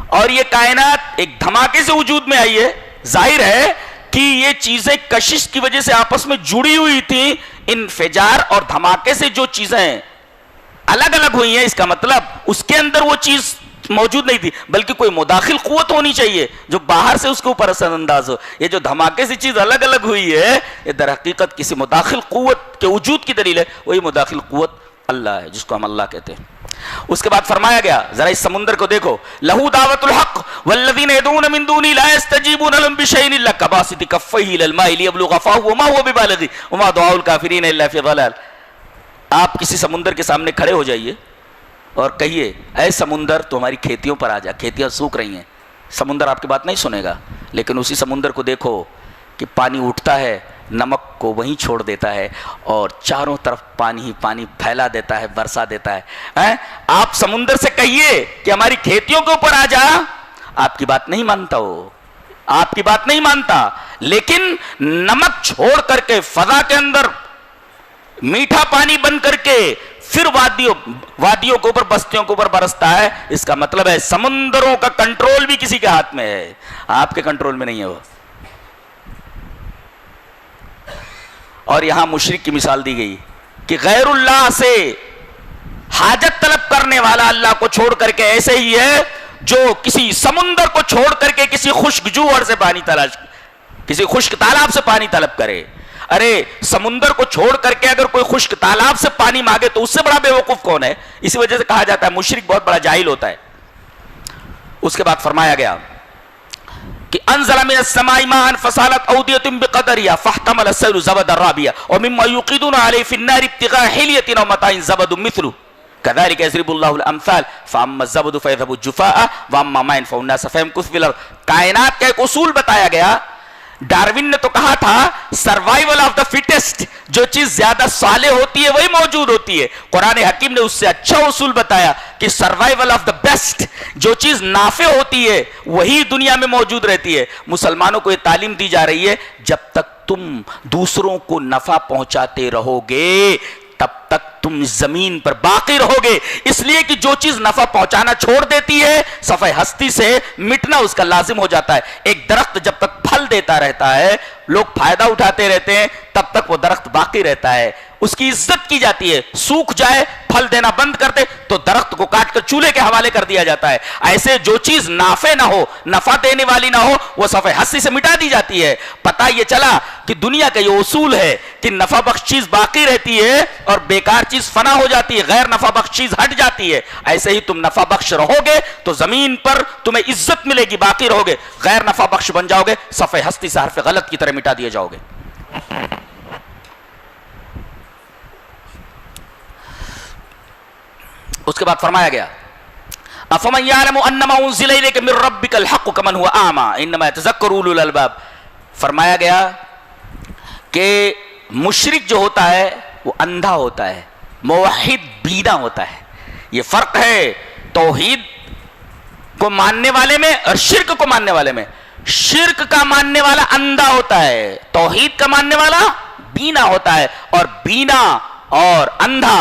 اور یہ کائنات ایک دھماکے سے وجود میں آئی ہے. ظاہر ہے کہ یہ چیزیں کشش کی وجہ سے آپس میں جڑی ہوئی تھیں. انفجار اور دھماکے سے جو چیزیں الگ الگ ہوئی ہیں، اس کا مطلب اس کے اندر وہ چیز موجود نہیں تھی، بلکہ کوئی مداخل قوت ہونی چاہیے جو باہر سے اس کے اوپر اثر انداز ہو. یہ جو دھماکے سے چیز الگ الگ ہوئی ہے، یہ در حقیقت کسی مداخل قوت کے وجود کی دلیل ہے. وہی مداخل قوت اللہ ہے، جس کو ہم اللہ کہتے ہیں. اس کے بعد فرمایا گیا، ذرا اس سمندر کو دیکھو، لہو دعوت الحق والذین يدعون من دونه لا يستجيبون لهم بشيء الا كباسط كفيه الى الماء ليبلغ فاه وما هو ببالغ وما دعاء الكافرين الا في ضلال. آپ کسی سمندر کے سامنے کھڑے ہو جائیے اور کہیے، اے سمندر تو ہماری کھیتیوں پر آ جا، کھیتیاں سوکھ رہی ہیں. سمندر آپ کی بات نہیں سنے گا، لیکن اسی سمندر کو دیکھو کہ پانی اٹھتا ہے، نمک کو وہیں چھوڑ دیتا ہے، اور چاروں طرف پانی ہی پانی پھیلا دیتا ہے، برسا دیتا ہے. آپ سمندر سے کہیے کہ ہماری کھیتیوں کے اوپر آ جا، آپ کی بات نہیں مانتا ہو. آپ کی بات نہیں مانتا، لیکن نمک چھوڑ کر کے فضا کے اندر میٹھا پانی بن کر کے پھر وادیوں کے اوپر، بستیوں کے اوپر برستا ہے، اس کا مطلب ہے سمندروں کا کنٹرول بھی کسی کے ہاتھ میں ہے، آپ کے کنٹرول میں نہیں ہے وہ۔ اور یہاں مشرک کی مثال دی گئی کہ غیر اللہ سے حاجت طلب کرنے والا اللہ کو چھوڑ کر کے ایسے ہی ہے جو کسی سمندر کو چھوڑ کر کے کسی خشک جوہر سے پانی تلاش، کسی خشک تالاب سے پانی طلب کرے۔ ارے سمندر کو چھوڑ کر کے اگر کوئی خشک تالاب سے پانی مانگے تو اس سے بڑا بے وقوف کون ہے؟ اسی وجہ سے کہا جاتا ہے مشرک بہت بڑا جاہل ہوتا ہے۔ اس کے بعد فرمایا گیا کہ انزل من السماء ماء فسالت اودية بقدرها فاحتمل السيل زبدا رابيا ومما يوقدون عليه في النار ابتغاء حلية او متاع زبد مثله كذلك يضرب الله الامثال فاما الزبد فيذهب جفاء واما ما ينفع الناس فيمكث في الارض۔ کائنات کا ایک اصول بتایا گیا۔ ڈاروین نے تو کہا تھا سروائیول آف دا فٹسٹ، جو چیز زیادہ صالح ہوتی ہے وہی موجود ہوتی ہے۔ قرآن حکیم نے اس سے اچھا اصول بتایا کہ سروائیول آف دا بیسٹ، جو چیز نافع ہوتی ہے وہی دنیا میں موجود رہتی ہے۔ مسلمانوں کو یہ تعلیم دی جا رہی ہے جب تک تم دوسروں کو نفع پہنچاتے رہو گے تب تک تم زمین پر باقی رہو گے، اس لیے کہ جو چیز نفع پہنچانا چھوڑ دیتی ہے صفحہ ہستی سے مٹنا اس کا لازم ہو جاتا ہے۔ ایک درخت جب تک پھل دیتا رہتا ہے، لوگ فائدہ اٹھاتے رہتے ہیں، تب تک وہ درخت باقی رہتا ہے، اس کی عزت کی جاتی ہے۔ سوکھ جائے، پھل دینا بند کر دے تو درخت کو کاٹ کر چولہے کے حوالے کر دیا جاتا ہے۔ ایسے جو چیز نافع نہ ہو، نفع دینے والی نہ ہو، وہ صفحہ ہستی سے مٹا دی جاتی ہے۔ پتہ یہ چلا کہ دنیا کا یہ اصول ہے کہ نفع بخش چیز باقی رہتی ہے اور بیکار چیز فنا ہو جاتی ہے، غیر نفع بخش چیز ہٹ جاتی ہے۔ ایسے ہی تم نفع بخش رہو گے تو زمین پر تمہیں عزت ملے گی، باقی رہو گے غیر نفع بخش بن جاؤ گے، صفحہ ہستی سے حرف غلط کی طرح مٹا دیے جاؤ گے۔ اس کے بعد فرمایا گیا افمن یعلم انما انزل الیک من ربک الحق کمن هو اعمی انما یتذکر اولو الالباب۔ فرمایا گیا کہ مشرک جو ہوتا ہے وہ اندھا ہوتا ہے، موحد بینا ہوتا ہے۔ یہ فرق ہے توحید کو ماننے والے میں اور شرک کو ماننے والے میں۔ شرک کا ماننے والا اندھا ہوتا ہے، توحید کا ماننے والا بینا ہوتا ہے، اور بینا اور اندھا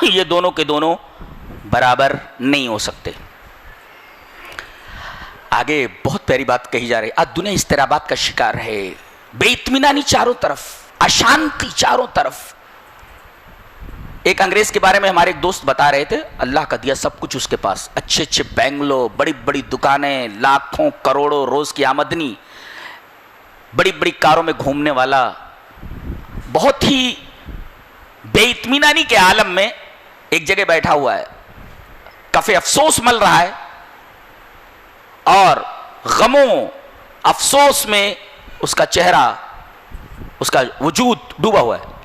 یہ دونوں کے دونوں برابر نہیں ہو سکتے۔ آگے بہت پیاری بات کہی جا رہی ہے۔ آج دنیا اضطرابات کا شکار ہے، بے اطمینانی چاروں طرف، اشانتی چاروں طرف۔ ایک انگریز کے بارے میں ہمارے ایک دوست بتا رہے تھے، اللہ کا دیا سب کچھ اس کے پاس، اچھے اچھے بینگلو، بڑی بڑی دکانیں، لاکھوں کروڑوں روز کی آمدنی، بڑی بڑی کاروں میں گھومنے والا، بہت ہی بے اطمینانی کے عالم میں ایک جگہ بیٹھا ہوا ہے، کفے افسوس مل رہا ہے اور غموں افسوس میں اس کا چہرہ، اس کا وجود ڈوبا ہوا ہے۔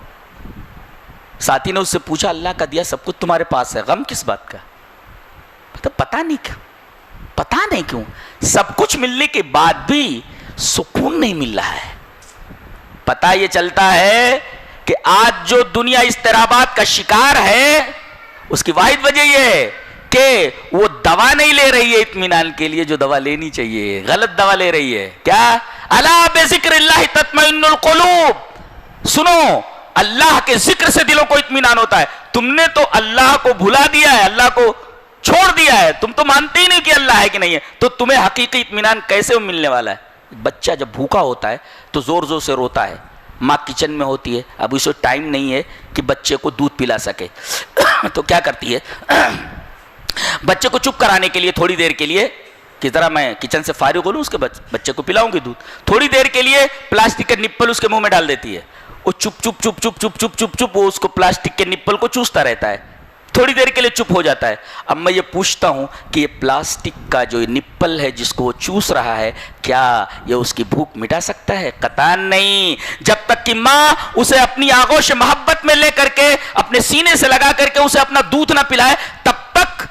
ساتھی نے اس سے پوچھا اللہ کا دیا سب کچھ تمہارے پاس ہے، غم کس بات کا؟ پتہ نہیں کیوں سب کچھ ملنے کے بعد بھی سکون نہیں مل رہا ہے۔ پتہ یہ چلتا ہے کہ آج جو دنیا اضطرابات کا شکار ہے اس کی واحد وجہ یہ ہے کہ وہ دوا نہیں لے رہی ہے اطمینان کے لیے جو دوا لینی چاہیے، غلط دوا لے رہی ہے۔ کیا؟ الا بذکر اللہ تطمئن القلوب، سنو اللہ کے ذکر سے دلوں کو اطمینان ہوتا ہے۔ تم نے تو اللہ کو بھلا دیا ہے، اللہ کو چھوڑ دیا ہے، تم تو مانتے ہی نہیں کہ اللہ ہے کہ نہیں ہے، تو تمہیں حقیقی اطمینان کیسے ملنے والا ہے؟ بچہ جب بھوکا ہوتا ہے تو زور زور سے روتا ہے، ماں کچن میں ہوتی ہے، اب اسے ٹائم نہیں ہے کہ بچے کو دودھ پلا سکے تو کیا کرتی ہے؟ بچے کو چپ کرانے کے لیے تھوڑی دیر کے لیے کہ ذرا میں کچن سے فارغ ہو لوں، اس کے بچے کو پلاؤں گی دودھ، تھوڑی دیر کے لیے پلاسٹک کا نپل اس کے منہ میں ڈال دیتی ہے، وہ چپ چپ چپ چپ چپ چپ چپ چپ وہ اس کو پلاسٹک کے نپل کو چوستا رہتا ہے، تھوڑی دیر کے لیے چپ ہو جاتا ہے۔ اب میں یہ پوچھتا ہوں کہ یہ پلاسٹک کا جو نپل ہے جس کو وہ چوس رہا ہے، کیا یہ اس کی بھوک مٹا سکتا ہے؟ قطعاً نہیں۔ جب تک کہ ماں اسے اپنی آغوش محبت میں لے کر کے اپنے سینے سے لگا کر کے اسے اپنا دودھ نہ پلائے تب تک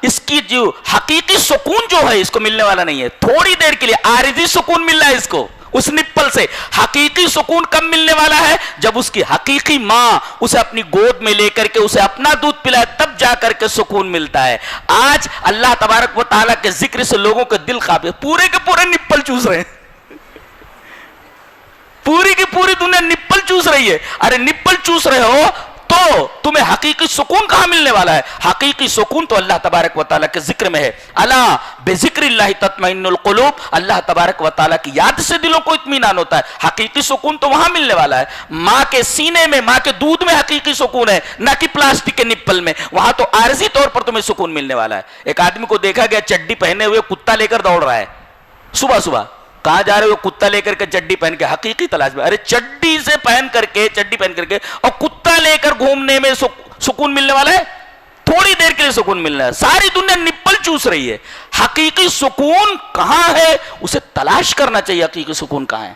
اس کی جو حقیقی سکون جو ہے اس کو ملنے والا نہیں ہے۔ تھوڑی دیر کے لیے عارضی سکون مل رہا ہے اس کو، اس نپل سے. حقیقی سکون کب ملنے والا ہے؟ جب اس کی حقیقی ماں اسے اپنی گود میں لے کر کے اسے اپنا دودھ پلائے, تب جا کر کے سکون ملتا ہے. آج اللہ تبارک و تعالیٰ کے ذکر سے لوگوں کے دل قابل, پورے کے پورے نپل چوس رہے ہیں, پوری کی پوری دنیا نپل چوس رہی ہے. ارے نپل چوس رہے ہو تو تمہیں حقیقی سکون کہاں ملنے والا ہے؟ حقیقی سکون تو اللہ تبارک و تعالیٰ کے ذکر میں ہے. الا بذکر اللہ تطمئن القلوب, اللہ تبارک و تعالیٰ کی یاد سے دلوں کو اطمینان ہوتا ہے. حقیقی سکون تو وہاں ملنے والا ہے. ماں کے سینے میں, ماں کے دودھ میں حقیقی سکون ہے, نہ کہ پلاسٹک کے نپل میں. وہاں تو عارضی طور پر تمہیں سکون ملنے والا ہے. ایک آدمی کو دیکھا گیا چڈی پہنے ہوئے کتا لے کر دوڑ رہا ہے صبح صبح. کہاں جا رہے ہو؟ کتا لے کر کے چڈی پہن کے, حقیقی تلاش میں. ارے چڈی سے پہن کر کے, چڈی پہن کر کے اور کتا لے کر گھومنے میں سکون ملنے والا ہے؟ تھوڑی دیر کے لیے سکون ملنا ہے. ساری دنیا نپل چوس رہی ہے. حقیقی سکون کہاں ہے؟ اسے تلاش کرنا چاہیے. حقیقی سکون کہاں ہے؟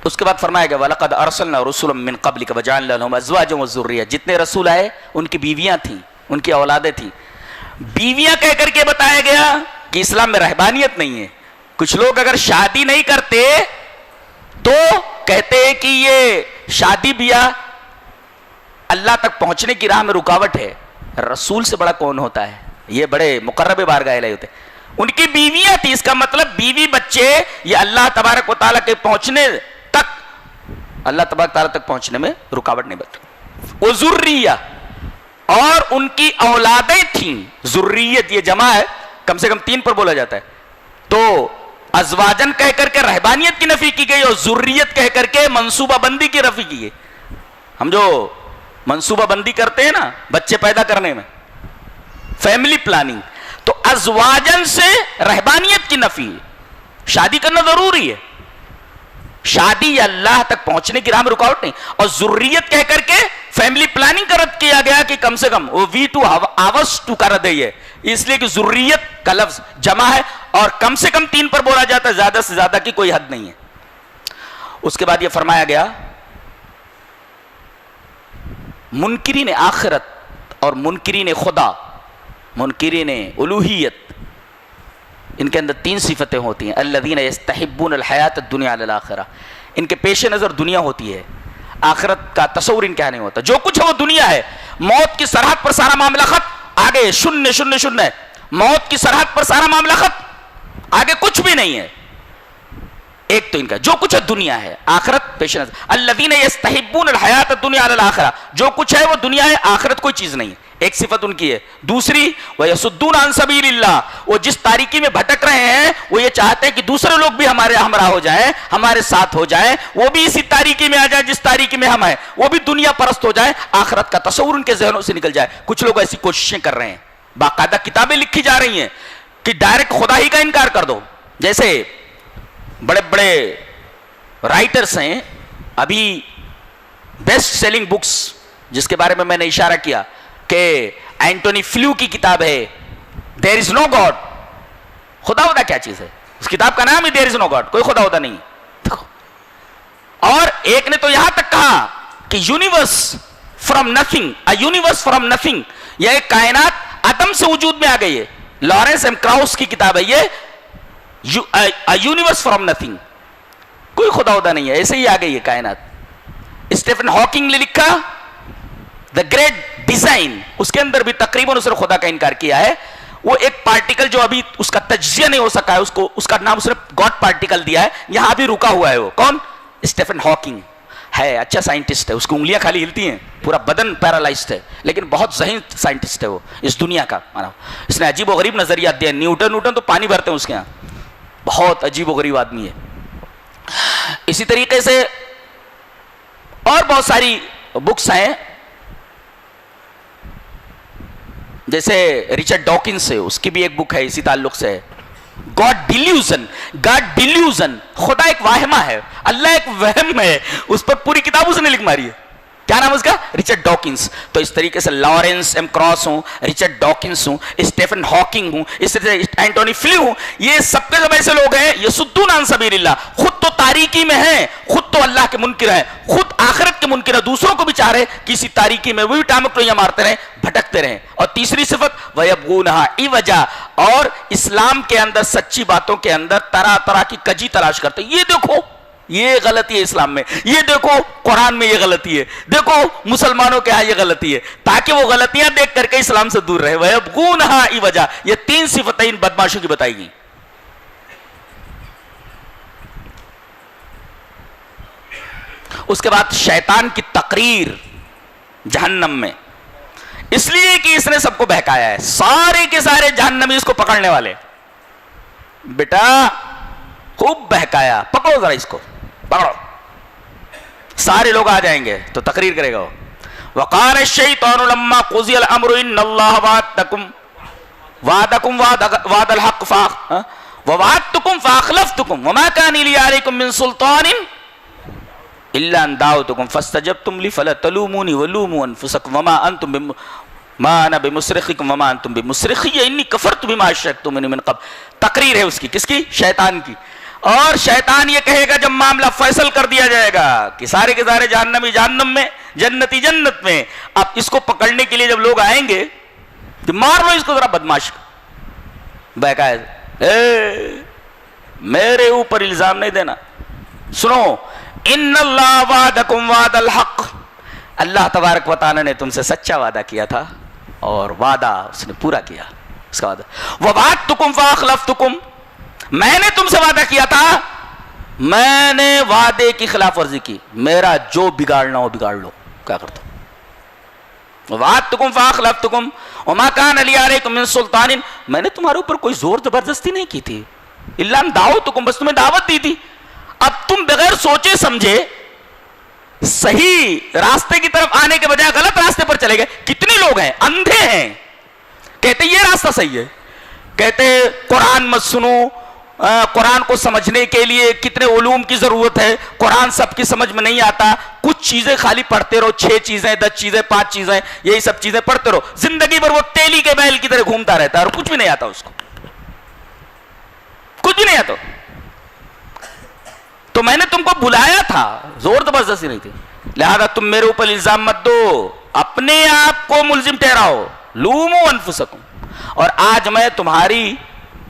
اس کے بعد فرمایا گیا وَلَقَدْ أَرْسَلْنَا رُسُلًا مِّن قَبْلِكَ وَجَعَلْنَا لَهُمْ أَزْوَاجًا وَذُرِّيَّةً. جتنے رسول آئے ان کی بیویاں تھیں, ان کی اولادیں تھیں. بیویاں کہہ کر کے بتایا گیا کہ اسلام میں رہبانیت نہیں ہے. کچھ لوگ اگر شادی نہیں کرتے تو کہتے ہیں کہ یہ شادی بیاہ اللہ تک پہنچنے کی راہ میں رکاوٹ ہے. رسول سے بڑا کون ہوتا ہے؟ یہ بڑے مقرب بارگاہ الہی ہوتے ہیں. ان کی بیویاں تھی, اس کا مطلب بیوی بچے یہ اللہ تبارک و تعالیٰ کے پہنچنے تک, اللہ تبارک تعالیٰ تک پہنچنے میں رکاوٹ نہیں بنتی. وہ ذریہ, اور ان کی اولادیں تھیں. ذریت یہ جمع ہے, کم سے کم 3 پر بولا جاتا ہے. تو ازواجن کہہ کر کے رہبانیت کی نفی کی گئی اور ذریت کہہ کر کے منصوبہ بندی کی نفی کی گئی. ہم جو منصوبہ بندی کرتے ہیں نا بچے پیدا کرنے میں, فیملی پلاننگ, تو ازواجن سے رہبانیت کی نفی. شادی کرنا ضروری ہے, شادی اللہ تک پہنچنے کی راہ میں رکاوٹ نہیں. اور ذریت کہہ کر کے فیملی پلاننگ کا رد کیا گیا کہ کم سے کم وہ وی ٹو آوس ٹو کا رد ہے, اس لیے کہ ذریت کا لفظ جمع ہے اور کم سے کم 3 پر بولا جاتا ہے, زیادہ سے زیادہ کی کوئی حد نہیں ہے. اس کے بعد یہ فرمایا گیا منکرین آخرت اور منکرین خدا, منکرین الوہیت, ان کے اندر 3 صفتیں ہوتی ہیں. الذین یستحبون الحیات الدنیا علی الآخرہ, ان کے پیش نظر دنیا ہوتی ہے, آخرت کا تصور ان کا نہیں ہوتا. جو کچھ ہے وہ دنیا ہے. موت کی سرحد پر سارا معاملہ ختم, آگے شنیہ شنیہ شنیہ. موت کی سرحد پر سارا معاملہ ختم, آگے کچھ بھی نہیں ہے. ایک تو ان کا جو کچھ ہے دنیا ہے, آخرت پیش نظر. الذین یستحبون الحیات الدنیا علی الآخرہ, جو کچھ ہے وہ دنیا ہے, آخرت کوئی چیز نہیں ہے. ایک صفت ان کی ہے. دوسری وَيَصُدُّونَ عَن سَبِيلِ اللَّهِ, وہ جس تاریکی میں بھٹک رہے ہیں وہ یہ چاہتے ہیں کہ دوسرے لوگ بھی ہمارے ہمراہ ہو جائیں, ہمارے ساتھ ہو جائیں, وہ بھی اسی تاریکی میں آ جائیں جس تاریکی میں ہم ہیں, وہ بھی دنیا پرست ہو جائیں, آخرت کا تصور ان کے ذہنوں سے نکل جائے. کچھ لوگ ایسی کوششیں کر رہے ہیں, باقاعدہ کتابیں لکھی جا رہی ہیں کہ ڈائریکٹ خدا ہی کا انکار کر دو. جیسے بڑے بڑے رائٹرز ہیں, ابھی بیسٹ سیلنگ بکس جس کے بارے میں میں نے اشارہ کیا کہ اینٹونی فلیو کی کتاب ہے دیر از نو گاڈ. خدا ہوتا کیا چیز ہے؟ اس کتاب کا نام ہی دیر از نو گاڈ, کوئی خدا ہوتا نہیں. اور ایک نے تو یہاں تک کہا کہ universe from nothing, universe from nothing, یہ ایک کائنات عدم سے وجود میں آ گئی ہے. لارنس ایم کراؤس کی کتاب ہے یہ, یونیورس فرام نتھنگ, کوئی خدا ہوتا نہیں ہے, ایسے ہی آ گئی ہے کائنات. اسٹیفن ہاکنگ نے لکھا دا گریٹ ڈیزائن, اس کے اندر بھی تقریباً اس نے خدا کا انکار کیا ہے. وہ ایک پارٹیکل جو ابھی اس کا تجزیہ نہیں ہو سکا ہے, اس کا نام اس نے گاڈ پارٹیکل دیا ہے, یہاں بھی رکا ہوا ہے. وہ کون؟ اسٹیفن ہاکنگ ہے, اچھا سائنٹسٹ ہے, اس کی انگلیاں خالی ہلتی ہیں, پورا بدن پیرالائزڈ ہے, لیکن بہت ذہین سائنٹسٹ ہے وہ اس دنیا کا. اس نے عجیب و غریب نظریات دیا. نیوٹن تو پانی بھرتے ہیں اس کے یہاں, بہت عجیب و غریب آدمی ہے. اسی طریقے سے اور بہت ساری بکس ہیں, جیسے ریچرڈ ڈاکنز سے, اس کی بھی ایک بک ہے اسی تعلق سے, گاڈ ڈیلیوژن. گاڈ ڈیلیوژن, خدا ایک واہمہ ہے, اللہ ایک وہم ہے, اس پر پوری کتاب اس نے لکھ ماری ہے. کیا نام اس کا؟ Richard Dawkins. تو اس طریقے سے لارنس ایم کراس ہوں, ریچرڈ ڈاکنز ہوں, اسٹیفن ہاکنگ ہوں, اس طرح سے اینٹونی فلیو ہوں, یہ سب کے سب ایسے لوگ ہیں یصدون عن سبیل اللہ, خود تو تاریکی میں ہیں, خود تو اللہ کے منکر ہیں, خود آخرت کے منکر ہیں, دوسروں کو بھی چاہ رہے کسی تاریکی میں وہ بھی ٹامکٹویاں مارتے رہیں, بھٹکتے رہیں. اور تیسری صفت وَيَبْغُونَهَا عِوَجًا, اور اسلام کے اندر سچی باتوں کے اندر طرح طرح کی کجی تلاش کرتے ہیں. یہ دیکھو یہ غلطی ہے اسلام میں, یہ دیکھو قرآن میں یہ غلطی ہے, دیکھو مسلمانوں کے ہاں یہ غلطی ہے, تاکہ وہ غلطیاں دیکھ کر کے اسلام سے دور رہے. وَيَبْغُونَهَا عِوَجًا, یہ 3 صفتیں ان بدماشوں کی بتائی گئی. اس کے بعد شیطان کی تقریر جہنم میں, اس لیے کہ اس نے سب کو بہکایا ہے. سارے کے سارے جہنمی اس کو پکڑنے والے. بیٹا خوب بہکایا, پکڑو ذرا اس کو, پکڑو. سارے لوگ آ جائیں گے تو تقریر کرے گا وہ. وقال الشیطان لما قضی الامر ان اللہ وعدکم وعد الحق ووعدتکم فاخلفتکم وما کان لی علیکم من سلطان الا ان دعوتکم فاستجبتم لی فلا تلومونی ولوموا انفسکم وما انتم ما انا بمصرخکم وما انتم بمصرخی انی کفرت بما اشرکتمونی من قبل. تقریر ہے اس کی, کس کی؟ شیطان کی. اور شیطان یہ کہے گا جب معاملہ فیصل کر دیا جائے گا کہ سارے کے سارے جہنمی جہنم میں, جنتی جنت میں, اب اس کو پکڑنے کے لیے جب لوگ آئیں گے تو مار لو اس کو ذرا بدماش کو. بہکائے میرے اوپر الزام نہیں دینا. سنو, ان اللہ وعدکم وعد الحق, اللہ تبارک و تعالی نے تم سے سچا وعدہ کیا تھا اور وعدہ اس نے پورا کیا. اس کا وعدہ ووعدتکم فاخلفتکم, میں نے تم سے وعدہ کیا تھا, میں نے وعدے کی خلاف ورزی کی, میرا جو بگاڑنا ہو بگاڑ لو. کیا کرتا ہوں؟ وعدتکم فاخلفتکم وما کان لی علیکم من سلطان, میں نے تمہارے اوپر کوئی زور زبردستی نہیں کی تھی, الا ان دعوتکم, بس تمہیں دعوت دی تھی. اب تم بغیر سوچے سمجھے صحیح راستے کی طرف آنے کے بجائے غلط راستے پر چلے گئے. کتنے لوگ ہیں اندھے ہیں, کہتے یہ راستہ صحیح ہے, کہتے قرآن مت سنو, قرآن کو سمجھنے کے لیے کتنے علوم کی ضرورت ہے, قرآن سب کی سمجھ میں نہیں آتا, کچھ چیزیں خالی پڑھتے رہو, 6 چیزیں 10 چیزیں 5 چیزیں, یہی سب چیزیں پڑھتے رہو. زندگی بھر وہ تیلی کے بیل کی طرح گھومتا رہتا ہے اور کچھ بھی نہیں آتا اس کو, کچھ بھی نہیں آتا. تو میں نے تم کو بلایا تھا, زور زبردستی نہیں تھی, لہذا تم میرے اوپر الزام مت دو, اپنے آپ کو ملزم ٹھہراؤ. لوموا انفسکم, اور آج میں تمہاری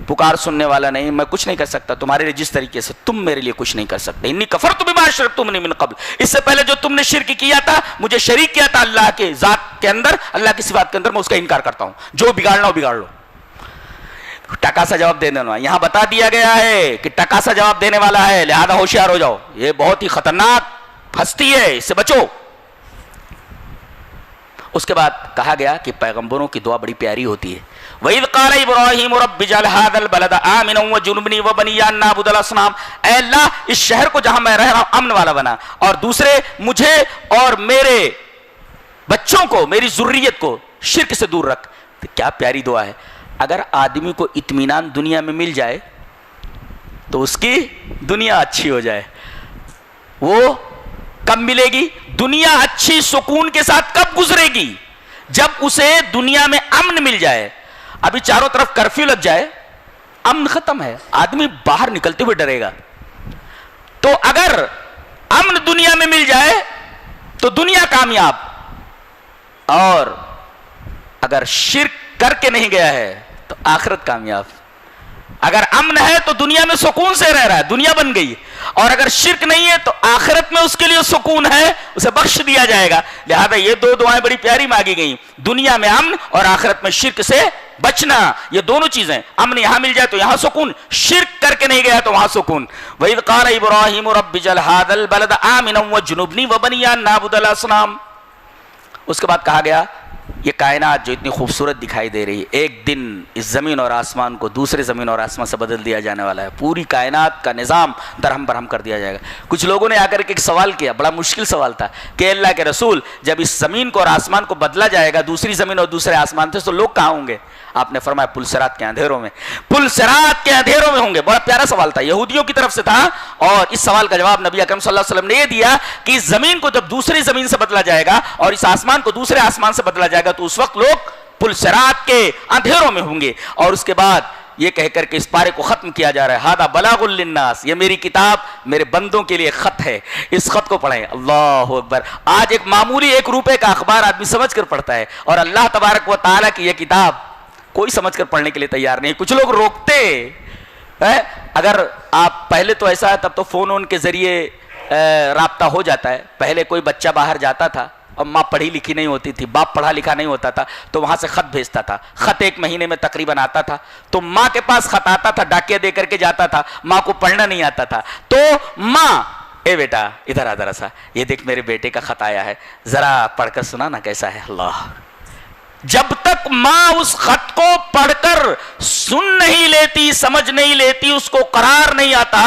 پکار سننے والا نہیں, میں کچھ نہیں کر سکتا تمہارے لیے جس طریقے سے تم میرے لیے کچھ نہیں کر سکتے. انی کفرت بما اشرکتمونی من قبل, اس سے پہلے جو تم نے شرک کیا تھا, مجھے شریک کیا تھا اللہ کے ذات کے اندر, اللہ کی صفات کے اندر, میں اس کا انکار کرتا ہوں. جو بگاڑنا ہو بگاڑ لو. ٹکا سا جواب دینے والا, یہاں بتا دیا گیا ہے کہ ٹکا سا جواب دینے والا ہے, لہذا ہوشیار ہو جاؤ, یہ بہت ہی خطرناک ہستی ہے, اس سے بچو. اس کے بعد کہا گیا کہ پیغمبروں کی دعا بڑی پیاری ہوتی ہے. وَإِذْ قَالَ إِبْرَاهِيمُ رَبِّ اجْعَلْ هَٰذَا الْبَلَدَ آمِنًا وَاجْنُبْنِي وَبَنِيَّ أَن نَّعْبُدَ الْأَصْنَامَ, اے اللہ اس شہر کو جہاں میں رہ رہا ہوں امن والا بنا, اور دوسرے مجھے اور میرے بچوں کو, میری ذریت کو شرک سے دور رکھ. کیا پیاری دعا ہے. اگر آدمی کو اطمینان دنیا میں مل جائے تو اس کی دنیا اچھی ہو جائے. وہ کب ملے گی دنیا اچھی سکون کے ساتھ؟ کب گزرے گی؟ جب اسے دنیا میں امن مل جائے. ابھی چاروں طرف کرفیو لگ جائے, امن ختم ہے, آدمی باہر نکلتے ہوئے ڈرے گا. تو اگر امن دنیا میں مل جائے تو دنیا کامیاب, اور اگر شرک کر کے نہیں گیا ہے تو آخرت کامیاب. اگر امن ہے تو دنیا میں سکون سے رہ رہا ہے, دنیا بن گئی, اور اگر شرک نہیں ہے تو آخرت میں اس کے لیے سکون ہے, اسے بخش دیا جائے گا. لہذا یہ دو دعائیں بڑی پیاری مانگی گئیں, دنیا میں امن اور آخرت میں شرک سے بچنا. یہ دونوں چیزیں, امن یہاں مل جائے تو یہاں سکون, شرک کر کے نہیں گیا تو وہاں سکون. وَإِذْ قَالَ إِبْرَاهِيمُ رَبِّ اجْعَلْ هَٰذَا الْبَلَدَ آمِنًا وَاجْنُبْنِي وَبَنِيَّ أَن نَّعْبُدَ الْأَصْنَامَ. اس کے بعد کہا گیا یہ کائنات جو اتنی خوبصورت دکھائی دے رہی ہے, ایک دن اس زمین اور آسمان کو دوسرے زمین اور آسمان سے بدل دیا جانے والا ہے. پوری کائنات کا نظام درہم برہم کر دیا جائے گا. کچھ لوگوں نے آ کر کے ایک سوال کیا, بڑا مشکل سوال تھا, کہ اللہ کے رسول جب اس زمین کو اور آسمان کو بدلا جائے گا دوسری زمین اور دوسرے آسمان سے, تو لوگ کہاں ہوں گے؟ آپ نے فرمایا پلسرات کے اندھیروں میں, پلسرات کے اندھیروں میں ہوں گے. بڑا پیارا سوال تھا, یہودیوں کی طرف سے تھا, اور اس سوال کا جواب نبی اکرم صلی اللہ علیہ وسلم نے یہ دیا کہ اس زمین کو جب دوسری زمین سے بدلا جائے گا اور اس آسمان کو دوسرے آسمان سے بدلا جائے گا تو اس وقت لوگ پلسرات کے اندھیروں میں ہوں گے. اور اس کے بعد یہ کہہ کر کے اس پارے کو ختم کیا جا رہا ہے, ہذا بلاغ للناس, یہ میری کتاب میرے بندوں کے لیے خط ہے, اس خط کو پڑھیں. اللہ اکبر. آج ایک معمولی 1 روپے کا اخبار آدمی سمجھ کر پڑھتا ہے, اور اللہ تبارک و تعالیٰ کی یہ کتاب کوئی سمجھ کر پڑھنے کے لیے تیار نہیں. کچھ لوگ روکتے ہیں. اگر آپ پہلے تو ایسا ہے تب تو فون کے ذریعے رابطہ ہو جاتا ہے. پہلے کوئی بچہ باہر جاتا تھا اور ماں پڑھی لکھی نہیں ہوتی تھی, باپ پڑھا لکھا نہیں ہوتا تھا, تو وہاں سے خط بھیجتا تھا. خط 1 مہینے میں تقریباً آتا تھا. تو ماں کے پاس خط آتا تھا, ڈاکیہ دے کر کے جاتا تھا, ماں کو پڑھنا نہیں آتا تھا. تو ماں, اے بیٹا ادھر آ ذرا سا, یہ دیکھ میرے بیٹے کا خط آیا ہے, ذرا پڑھ کر سنا نا کیسا ہے. اللہ, جب تک ماں اس خط کو پڑھ کر سن نہیں لیتی, سمجھ نہیں لیتی, اس کو قرار نہیں آتا,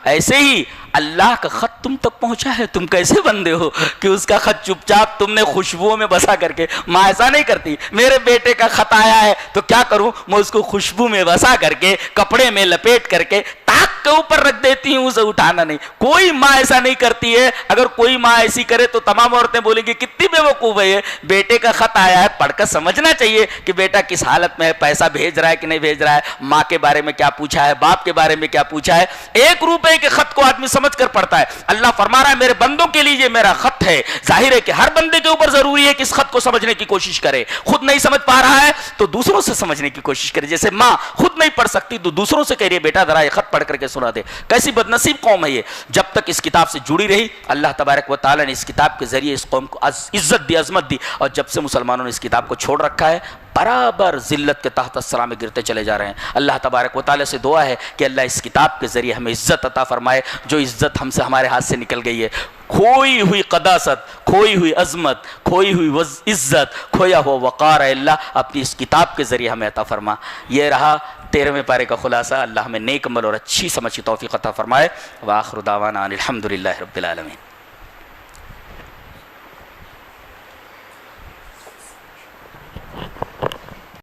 ایسے ہی اللہ کا خط تم تک پہنچا ہے, تم کیسے بندے ہو کہ اس کا خط چپ چاپ تم نے خوشبوؤں میں بسا کر کے. ماں ایسا نہیں کرتی, میرے بیٹے کا خط آیا ہے تو کیا کروں, میں اس کو خوشبو میں بسا کر کے, کپڑے میں لپیٹ کر کے تاک کے اوپر رکھ دیتی ہوں, اسے اٹھانا نہیں. کوئی ماں ایسا نہیں کرتی ہے. اگر کوئی ماں ایسی کرے تو تمام عورتیں بولیں گی کتنی بے وقوف ہے یہ, بیٹے کا خط آیا ہے, پڑھ کر سمجھنا چاہیے کہ بیٹا کس حالت میں ہے, پیسہ بھیج رہا ہے کہ نہیں بھیج رہا ہے, ماں کے بارے میں کیا پوچھا ہے, باپ کے بارے میں کیا پوچھا ہے. 1 روپے کے خط کو آدمی سمجھ کر پڑھتا ہے. اللہ فرما رہا ہے میرے بندوں کے لیے یہ میرا خط ہے. ظاہر ہے کہ ہر بندے کے اوپر ضروری ہے کہ اس خط کو سمجھنے کی کوشش کرے. خود نہیں سمجھ پا رہا ہے تو دوسروں سے سمجھنے کی کوشش کرے. جیسے ماں خود نہیں پڑھ سکتی تو دوسروں سے کہہ رہی ہے بیٹا ذرا یہ خط پڑھ کر کے سنا دے. کیسی بدنصیب قوم ہے یہ. جب تک اس کتاب سے جڑی رہی, اللہ تبارک و تعالیٰ نے اس کتاب کے ذریعے اس قوم کو عزت دی, عظمت دی. اور جب سے مسلمانوں نے اس کتاب کو چھوڑ رکھا ہے, برابر ذلت کے تحت السلام میں گرتے چلے جا رہے ہیں. اللہ تبارک و تعالیٰ سے دعا ہے کہ اللہ اس کتاب کے ذریعے ہمیں عزت عطا فرمائے, جو عزت ہمارے ہاتھ سے نکل گئی ہے. کھوئی ہوئی قداست, کھوئی ہوئی عظمت, کھوئی ہوئی عزت, کھویا ہوا وقار ہے, اللہ اپنی اس کتاب کے ذریعے ہمیں عطا فرما. یہ رہا 13ویں پارے کا خلاصہ. اللہ ہمیں نیک عمل اور اچھی سمجھ کی توفیق عطا فرمائے. وآخر دعوانا الحمدللہ رب العالمین.